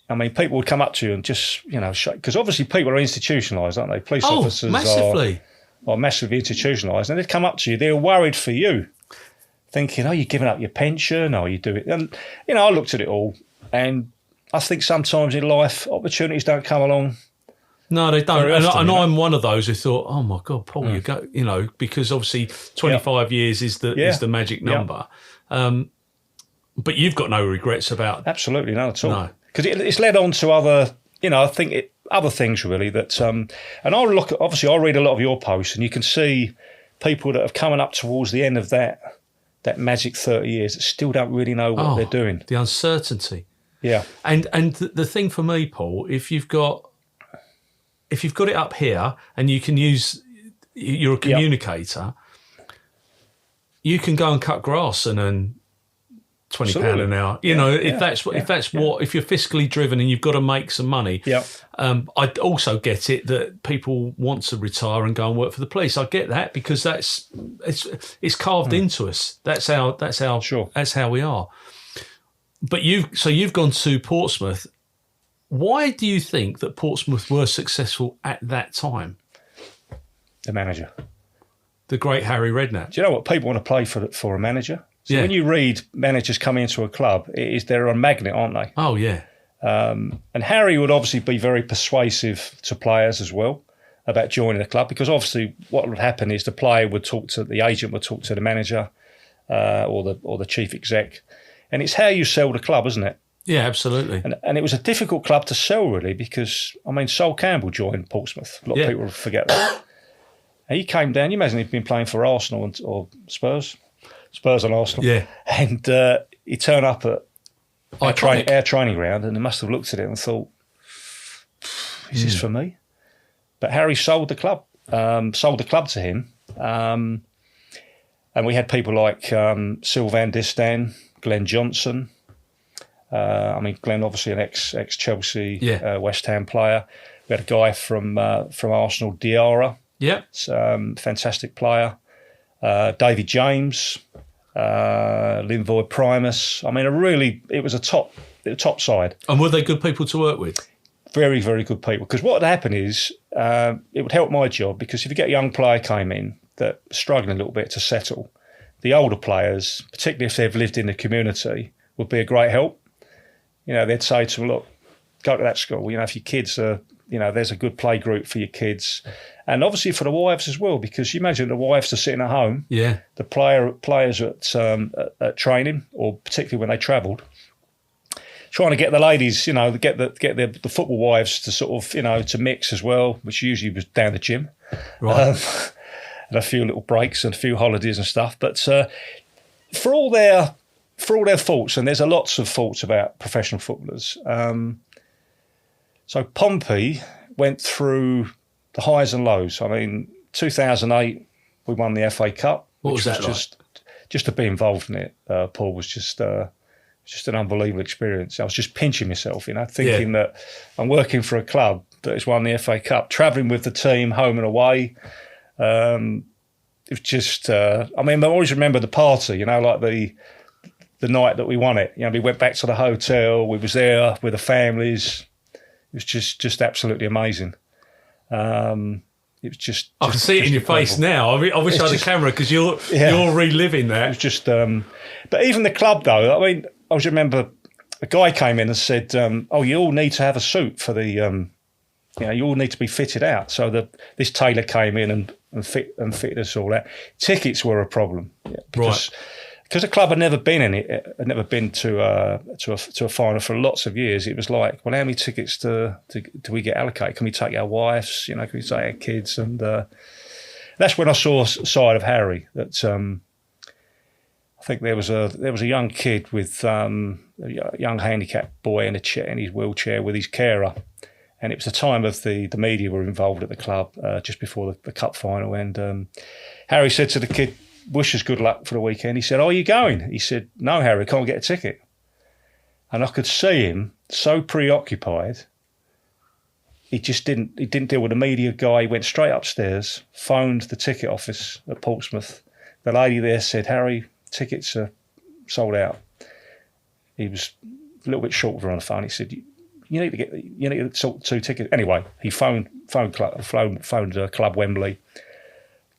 B: I mean, people would come up to you and just, you know, because obviously people are institutionalised, aren't they? Police officers
A: massively.
B: Are massively institutionalised, and they'd come up to you. They're worried for you, thinking, "Oh, you're giving up your pension, or you do it." And you know, I looked at it all, and I think sometimes in life opportunities don't come along.
A: No, they don't.
B: Often,
A: and I'm one of those who thought, "Oh my God, Paul, you go," you know, because obviously 25 years is the magic number. But you've got no regrets about
B: absolutely none at all.
A: No.
B: Because it's led on to other, you know, I think other things really that, and I look at, obviously I read a lot of your posts and you can see people that have coming up towards the end of that magic 30 years that still don't really know what they're doing.
A: The uncertainty.
B: Yeah.
A: And the thing for me, Paul, if you've got it up here and you can you're a communicator, you can go and cut grass and earn £20 an hour. You know, if you're fiscally driven and you've got to make some money.
B: Yeah.
A: I also get it that people want to retire and go and work for the police. I get that because it's carved into us. That's how we are. But you've gone to Portsmouth. Why do you think that Portsmouth were successful at that time?
B: The manager.
A: The great Harry Redknapp.
B: Do you know what? People want to play for a manager. So when you read managers coming into a club, they're a magnet, aren't they?
A: Oh, yeah.
B: And Harry would obviously be very persuasive to players as well about joining the club, because obviously what would happen is the agent would talk to the manager or the chief exec. And it's how you sell the club, isn't it?
A: Yeah, absolutely.
B: And it was a difficult club to sell, really, because, I mean, Sol Campbell joined Portsmouth. A lot of people forget that. And he came down. You imagine he'd been playing for Arsenal or Spurs and Arsenal.
A: Yeah.
B: And he turned up at our training ground, and they must have looked at it and thought, is this for me? But Harry sold the club to him. And we had people like Sylvain Distin, Glenn Johnson. Glenn, obviously an ex-Chelsea, West Ham player. We had a guy from Arsenal, Diarra.
A: Yeah.
B: Fantastic player. David James, Linvoy Primus. I mean, it was a top side.
A: And were they good people to work with?
B: Very, very good people. Because what would happen is it would help my job, because if you get a young player came in that struggling a little bit to settle, the older players, particularly if they've lived in the community, would be a great help. You know, they'd say to them, look, go to that school. You know, if your kids are, you know, there's a good play group for your kids. And obviously for the wives as well, because you imagine the wives are sitting at home. Yeah. The players at training, or particularly when they travelled, trying to get the ladies, you know, get the football wives to sort of, you know, to mix as well, which usually was down the gym. Right. And a few little breaks and a few holidays and stuff. But for all their faults, and there's lots of faults about professional footballers. So Pompey went through the highs and lows. I mean, 2008, we won the FA Cup.
A: What was that like?
B: Just to be involved in it, Paul, was just an unbelievable experience. I was just pinching myself, you know, thinking that I'm working for a club that has won the FA Cup, travelling with the team home and away. It was just, I always remember the party, you know, like the night that we won it. You know, we went back to the hotel, we was there with the families. It was just absolutely amazing. It was just
A: I can see it in your face now. I wish I had a camera, because you're reliving that.
B: It was just, but even the club though, I mean, I always remember a guy came in and said, "Oh, you all need to have a suit for the, you all need to be fitted out." So this tailor came in and fitted us all out. Tickets were a problem, because the club had never been in it, had never been to a final for lots of years. It was like, well, how many tickets do we get allocated? Can we take our wives? You know, can we take our kids? And that's when I saw a side of Harry that I think there was a young kid with a young handicapped boy in his wheelchair with his carer, and it was the time of the media were involved at the club just before the cup final, and Harry said to the kid, "Wish us good luck for the weekend." He said, "Oh, are you going?" He said, "No, Harry, can't get a ticket." And I could see him so preoccupied. He didn't deal with the media guy. He went straight upstairs, phoned the ticket office at Portsmouth. The lady there said, "Harry, tickets are sold out." He was a little bit short with her on the phone. He said, "You need to sort 2 tickets." Anyway, he phoned Club Wembley,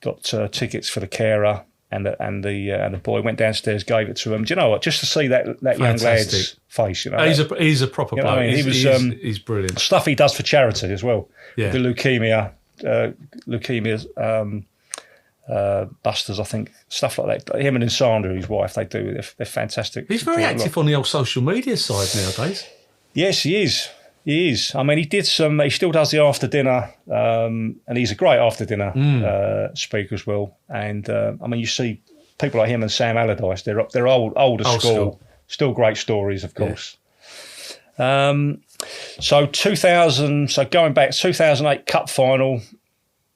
B: got tickets for the carer and the boy. Went downstairs, gave it to him. Do you know what? Just to see that young lad's face,
A: he's a proper bloke.
B: I mean?
A: He's brilliant.
B: Stuff he does for charity as well.
A: Yeah.
B: The leukemia busters, I think, stuff like that. Him and Sandra, his wife, they're fantastic.
A: He's very active on the old social media side nowadays.
B: Yes, he is. He is. I mean, he still does the after dinner, and he's a great after dinner speaker as well. And I mean, you see people like him and Sam Allardyce. They're older school, still great stories, of course. Yeah. So going back, 2008 Cup final,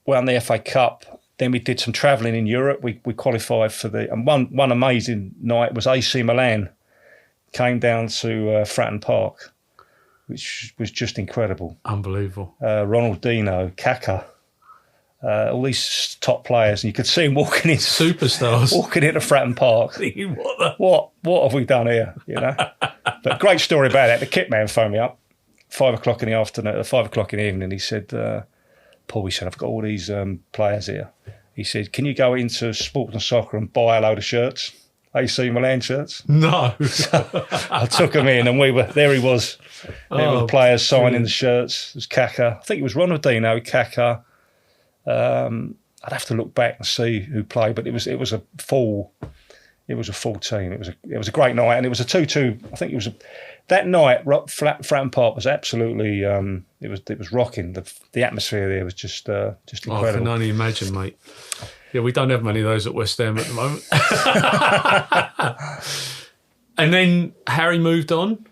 B: won the FA Cup. Then we did some travelling in Europe. We qualified for and one amazing night was AC Milan came down to Fratton Park, which was just incredible.
A: Unbelievable.
B: Ronaldinho, Kaká, all these top players, and you could see them walking in,
A: superstars,
B: walking into Fratton Park.
A: Thinking,
B: what have we done here? You know. But great story about that. The kit man phoned me up 5 o'clock in the afternoon, 5 o'clock in the evening. He said, "Paul," he said, "I've got all these players here." He said, "Can you go into Sports and Soccer and buy a load of shirts? AC Milan shirts?"
A: No.
B: I took him in, and there he was. There were the players signing the shirts. It was Kaká. I think it was Ronaldinho, Kaká. I'd have to look back and see who played, but it was a full team. It was a great night, and it was a 2-2. I think it was that night. Fratton Park was absolutely. It was rocking. The atmosphere there was just incredible.
A: I can only imagine, mate. Yeah, we don't have many of those at West Ham at the moment. And then Harry moved on.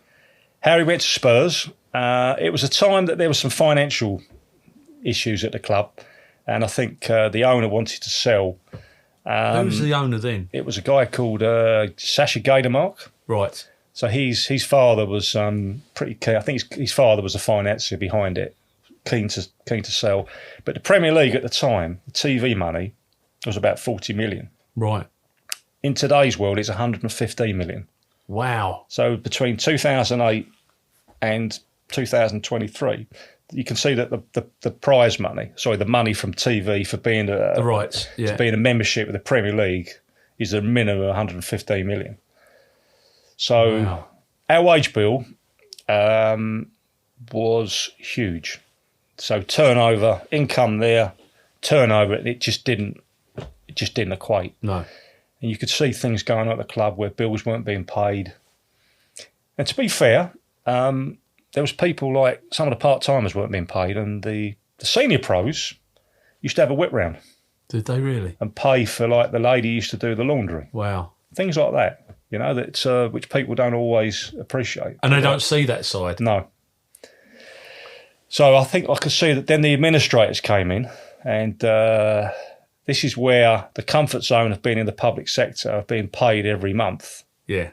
B: Harry went to Spurs. It was a time that there were some financial issues at the club, and I think the owner wanted to sell.
A: Who was the owner then?
B: It was a guy called Sasha Gadermark.
A: Right.
B: So his father was pretty keen. I think his father was the financier behind it, keen to sell. But the Premier League at the time, the TV money was about 40 million.
A: Right.
B: In today's world, it's 115 million.
A: Wow.
B: So between 2008 and 2023, you can see that the prize money, the money from TV for being
A: the rights,
B: to being a membership of the Premier League is a minimum of 115 million. So our wage bill was huge. So turnover, income there, turnover, it just didn't equate.
A: No.
B: And you could see things going on at the club where bills weren't being paid. And to be fair, there was people like some of the part-timers weren't being paid, and the senior pros used to have a whip round.
A: Did they really?
B: And pay for like the lady who used to do the laundry.
A: Wow. Things
B: like that, you know, that which people don't always appreciate.
A: And they don't see that side.
B: No. So I think I could see that then the administrators came in, and this is where the comfort zone of being in the public sector, of being paid every month.
A: Yeah.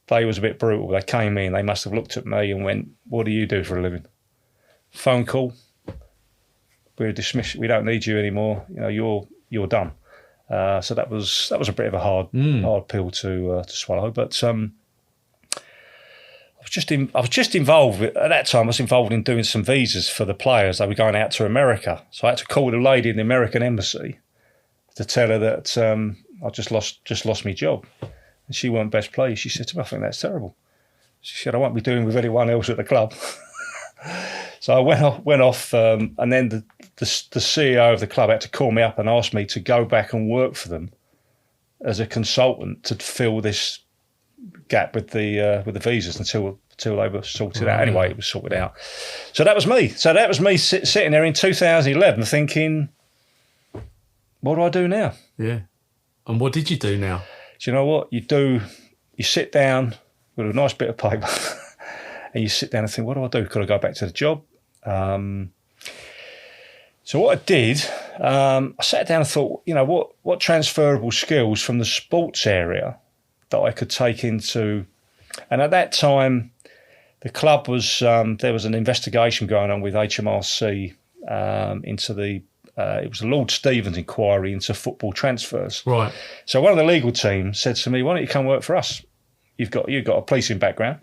B: They was a bit brutal. They came in, they must have looked at me and went, "What do you do for a living?" Phone call. We're dismissed. We don't need you anymore. You know, you're done. So that was a bit of a hard pill to swallow. But I was just involved at that time. I was involved in doing some visas for the players. They were going out to America, so I had to call the lady in the American embassy to tell her that I just lost my job. And she weren't best pleased. She said to me, "I think that's terrible." She said, "I won't be doing with anyone else at the club." So I went off, and then the CEO of the club had to call me up and ask me to go back and work for them as a consultant to fill this gap with the visas until they were sorted out. Anyway, it was sorted out. So that was me. So that was me sitting there in 2011 thinking, what do I do now?
A: Yeah. And what did you do now?
B: do you know what? You sit down with a nice bit of paper and you sit down and think, what do? Could I go back to the job? So what I did, I sat down and thought, what transferable skills from the sports area that I could take into, and at that time, the club was, there was an investigation going on with HMRC into it was the Lord Stevens inquiry into football transfers.
A: Right.
B: So one of the legal team said to me, why don't you come work for us? You've got a policing background,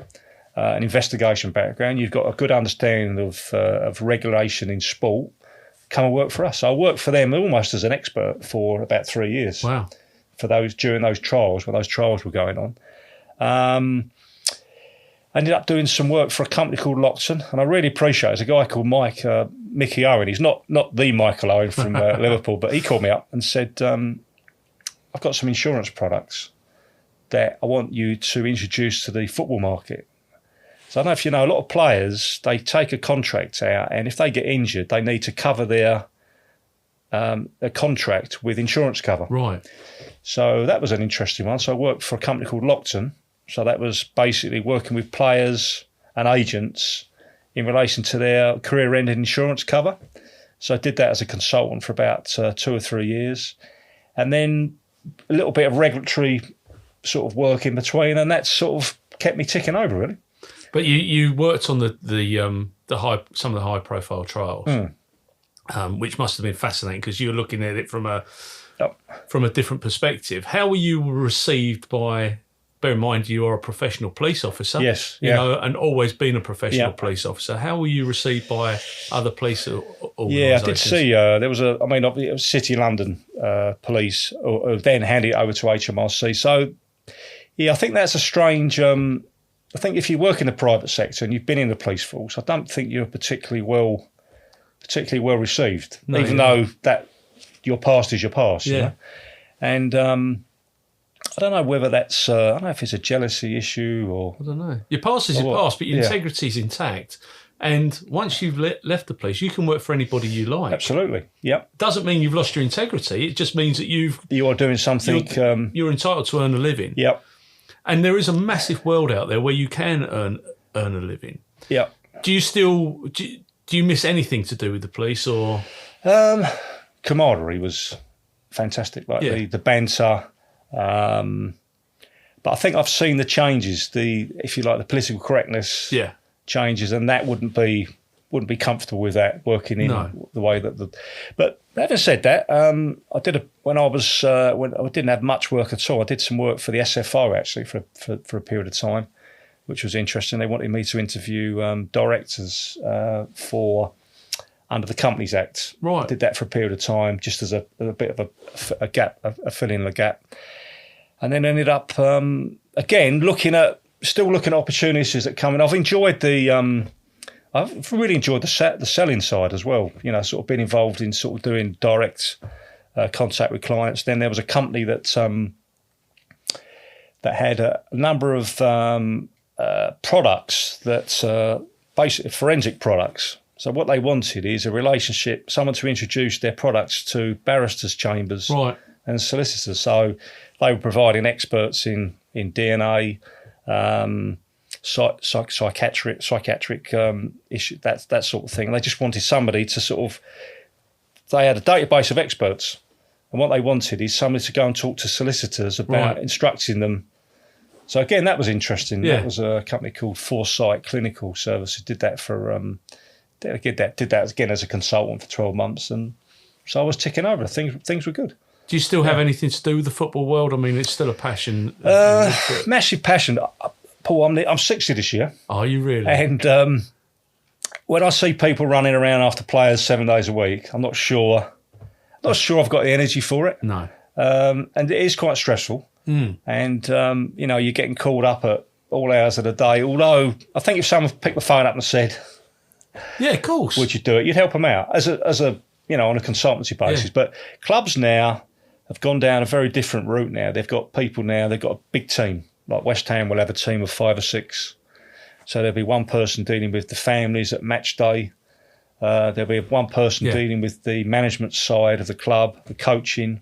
B: an investigation background. You've got a good understanding of regulation in sport. Come and work for us. So I worked for them almost as an expert for about 3 years.
A: Wow.
B: During those trials, when those trials were going on. I ended up doing some work for a company called Lockton, and I really appreciate it. There's a guy called Mickey Owen. He's not the Michael Owen from Liverpool, but he called me up and said, I've got some insurance products that I want you to introduce to the football market. So I don't know if you know, a lot of players, they take a contract out, and if they get injured, they need to cover their contract with insurance cover.
A: Right.
B: So that was an interesting one. So I worked for a company called Lockton. So that was basically working with players and agents in relation to their career-ending insurance cover. So I did that as a consultant for about 2 or 3 years. And then a little bit of regulatory sort of work in between, and that sort of kept me ticking over, really.
A: But you worked on some of the high-profile trials, which must have been fascinating because you were looking at it from a different perspective. How were you received by? Bear in mind, you are a professional police officer.
B: Yes,
A: you know, and always been a professional police officer. How were you received by other police organisations?
B: Yeah, I did see it was City London Police, or then handed it over to HMRC. So, yeah, I think that's a strange. I think if you work in the private sector and you've been in the police force, I don't think you're particularly well received, even though that your past is your past.
A: Yeah.
B: You know? And I don't know whether that's, I don't know if it's a jealousy issue or...
A: I don't know. Your past is your past, but your integrity is intact. And once you've left the police, you can work for anybody you like.
B: Absolutely, yep.
A: Doesn't mean you've lost your integrity. It just means that you are
B: doing something...
A: You're entitled to earn a living.
B: Yep.
A: And there is a massive world out there where you can earn a living.
B: Yep.
A: Do you miss anything to do with the police or...
B: Camaraderie was fantastic, like the banter... but I think I've seen the changes, if you like, the political correctness changes, and that wouldn't be comfortable with that working in the way that But having said that, I did when I didn't have much work at all. I did some work for the SFO actually for a period of time, which was interesting. They wanted me to interview directors for under the Companies Act.
A: Right.
B: I did that for a period of time, just as a bit of a gap, a fill in the gap. And then ended up again looking at opportunities that come in. I've really enjoyed the selling side as well. You know, sort of been involved in sort of doing direct contact with clients. Then there was a company that had a number of products that basically forensic products. So what they wanted is a relationship, someone to introduce their products to barristers' chambers.
A: Right.
B: And solicitors. So they were providing experts in DNA, psychiatric issue, that sort of thing. They just wanted somebody to they had a database of experts, and what they wanted is somebody to go and talk to solicitors about instructing them. So again, that was interesting.
A: Yeah.
B: That was a company called Foresight Clinical Services. Did that did that again as a consultant for 12 months, and so I was ticking over. Things were good.
A: Do you still have anything to do with the football world? I mean, it's still a passion.
B: Massive passion. Paul, I'm 60 this year.
A: Are you really?
B: And when I see people running around after players 7 days a week, I'm not sure I've got the energy for it.
A: No.
B: And it is quite stressful.
A: Mm.
B: And, you're getting called up at all hours of the day. Although I think if someone picked the phone up and said,
A: yeah, of course,
B: would you do it? You'd help them out as a on a consultancy basis. Yeah. But clubs now have gone down a very different route now. They've got people now, they've got a big team. Like West Ham will have a team of 5 or 6. So there'll be one person dealing with the families at match day. There'll be one person dealing with the management side of the club, the coaching.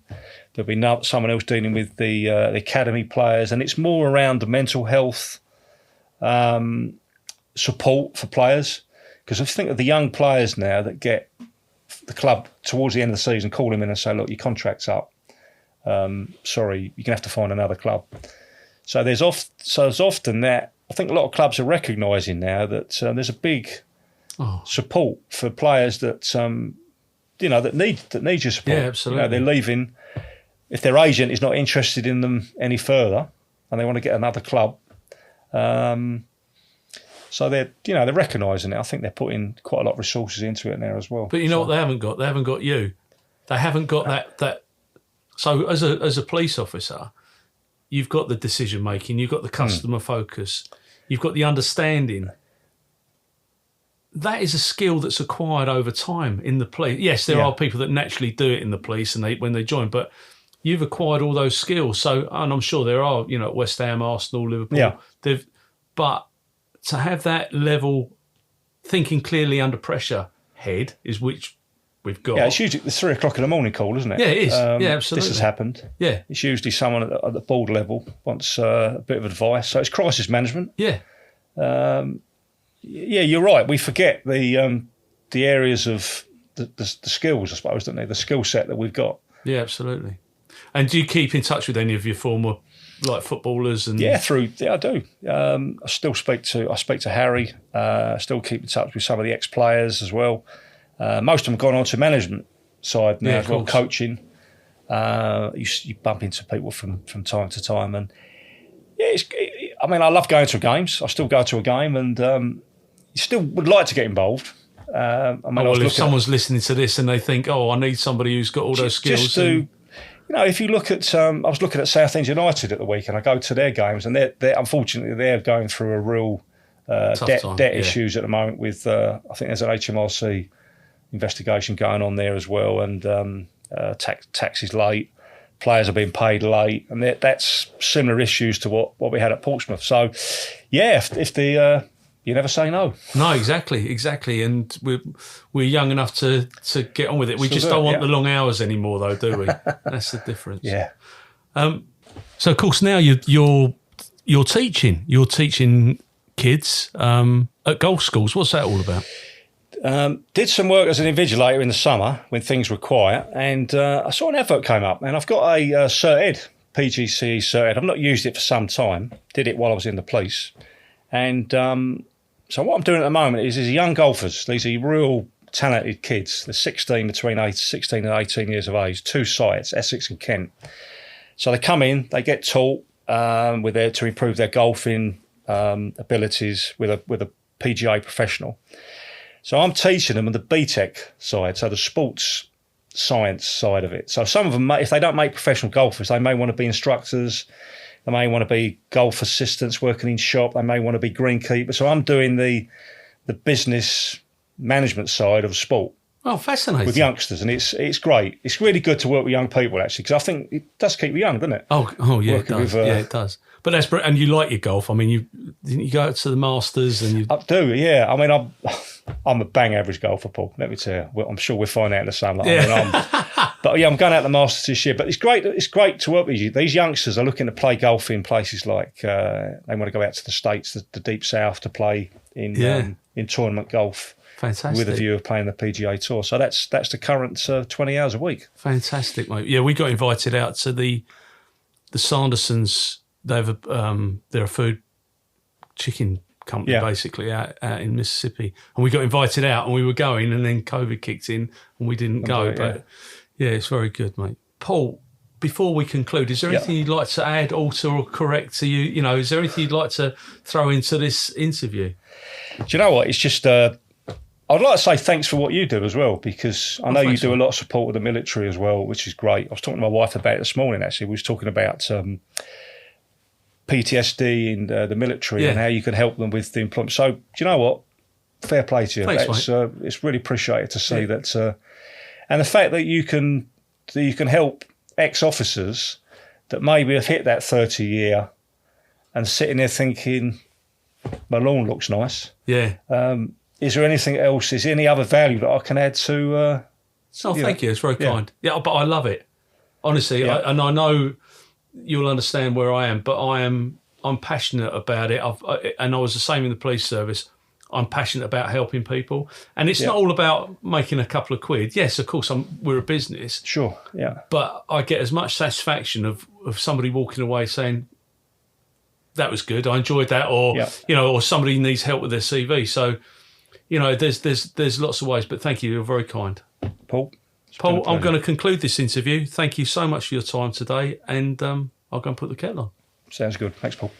B: There'll be someone else dealing with the academy players, and it's more around the mental health support for players. Because I think of the young players now that get the club towards the end of the season, call them in and say, look, your contract's up. Sorry, you're going to have to find another club. So there's often that. I think a lot of clubs are recognising now that there's a big support for players that that need your support.
A: Yeah, absolutely.
B: They're leaving. If their agent is not interested in them any further, and they want to get another club, so they're recognising it. I think they're putting quite a lot of resources into it now as well.
A: But what they haven't got? They haven't got you. They haven't got that. So as a police officer, you've got the decision making, you've got the customer focus, you've got the understanding. That is a skill that's acquired over time in the police. Yes, there are people that naturally do it in the police and when they join, but you've acquired all those skills. So, and I'm sure there are, at West Ham, Arsenal, Liverpool. Yeah. But to have that level, thinking clearly under pressure, head is which we've got.
B: Yeah, it's usually the 3 o'clock in the morning call, isn't it?
A: Yeah, it is. Absolutely.
B: This has happened.
A: Yeah.
B: It's usually someone at the board level wants a bit of advice. So it's crisis management.
A: Yeah.
B: Yeah, you're right. We forget the areas of the skills, I suppose, don't they? The skill set that we've got.
A: Yeah, absolutely. And do you keep in touch with any of your former footballers? And
B: I do. I still speak to Harry. Still keep in touch with some of the ex-players as well. Most of them have gone on to management side now as well, coaching. You bump into people from time to time, and I love going to games. I still go to a game, and you still would like to get involved.
A: If someone's listening to this and they think, I need somebody who's got all those skills.
B: If you look at, I was looking at Southend United at the weekend. I go to their games, and they're unfortunately they're going through a real debt issues at the moment. With I think there's an HMRC investigation going on there as well, and tax is late. Players are being paid late, and that's similar issues to what we had at Portsmouth. So, if the you never say no.
A: No, exactly. And we're young enough to get on with it. We just don't want the long hours anymore, though, do we? That's the difference.
B: Yeah.
A: So, of course, now you're teaching. You're teaching kids at golf schools. What's that all about?
B: Did some work as an invigilator in the summer when things were quiet, and I saw an advert came up, and I've got a Cert Ed, PGCE Cert Ed. I've not used it for some time. Did it while I was in the police. And so what I'm doing at the moment is young golfers. These are real talented kids. They're 16 and 18 years of age, 2 sites, Essex and Kent. So they come in, they get taught to improve their golfing abilities with a PGA professional. So I'm teaching them on the BTEC side, so the sports science side of it. So some of them, if they don't make professional golfers, they may want to be instructors. They may want to be golf assistants working in shop. They may want to be greenkeepers. So I'm doing the business management side of sport.
A: Oh, fascinating.
B: With youngsters, and it's great. It's really good to work with young people, actually, because I think it does keep you young, doesn't it?
A: Oh yeah, working it does. Yeah, it does. But that's and you like your golf. I mean, didn't you go to the Masters? And
B: I do, yeah. I mean, I'm a bang average golfer, Paul. Let me tell you. Well, I'm sure we'll find out in the summer.
A: Yeah.
B: I'm going out to the Masters this year. But it's great. It's great to work with you. These youngsters are looking to play golf in places like they want to go out to the States, the deep south, to play in tournament golf.
A: Fantastic.
B: With a view of playing the PGA Tour. So that's the current 20 hours a week.
A: Fantastic, mate. Yeah, we got invited out to the Sandersons. They're a food chicken company, basically, out in Mississippi. And we got invited out, and we were going, and then COVID kicked in, and we didn't go. But it's very good, mate. Paul, before we conclude, is there anything you'd like to add, alter, or correct to you? You know, is there anything you'd like to throw into this interview?
B: Do you know what? It's just... I'd like to say thanks for what you do as well, because I know you do a lot of support with the military as well, which is great. I was talking to my wife about it this morning, actually. We was talking about PTSD in the military and how you can help them with the employment. So, do you know what? Fair play to you.
A: Thanks, mate.
B: It's really appreciated to see that. And the fact that you can help ex-officers that maybe have hit that 30 year and sitting there thinking, my lawn looks nice.
A: Yeah.
B: is there anything else? Is there any other value that I can add to?
A: Thank you. It's very kind. Yeah, but I love it. Honestly,
B: Yeah.
A: I know you'll understand where I am, but I'm passionate about it. And I was the same in the police service. I'm passionate about helping people, and it's not all about making a couple of quid. Yes, of course, we're a business.
B: Sure, yeah.
A: But I get as much satisfaction of somebody walking away saying, that was good, I enjoyed that, or or somebody needs help with their CV. So, there's lots of ways. But thank you, you're very kind.
B: Paul,
A: I'm going to conclude this interview. Thank you so much for your time today, and I'll go and put the kettle on.
B: Sounds good. Thanks, Paul.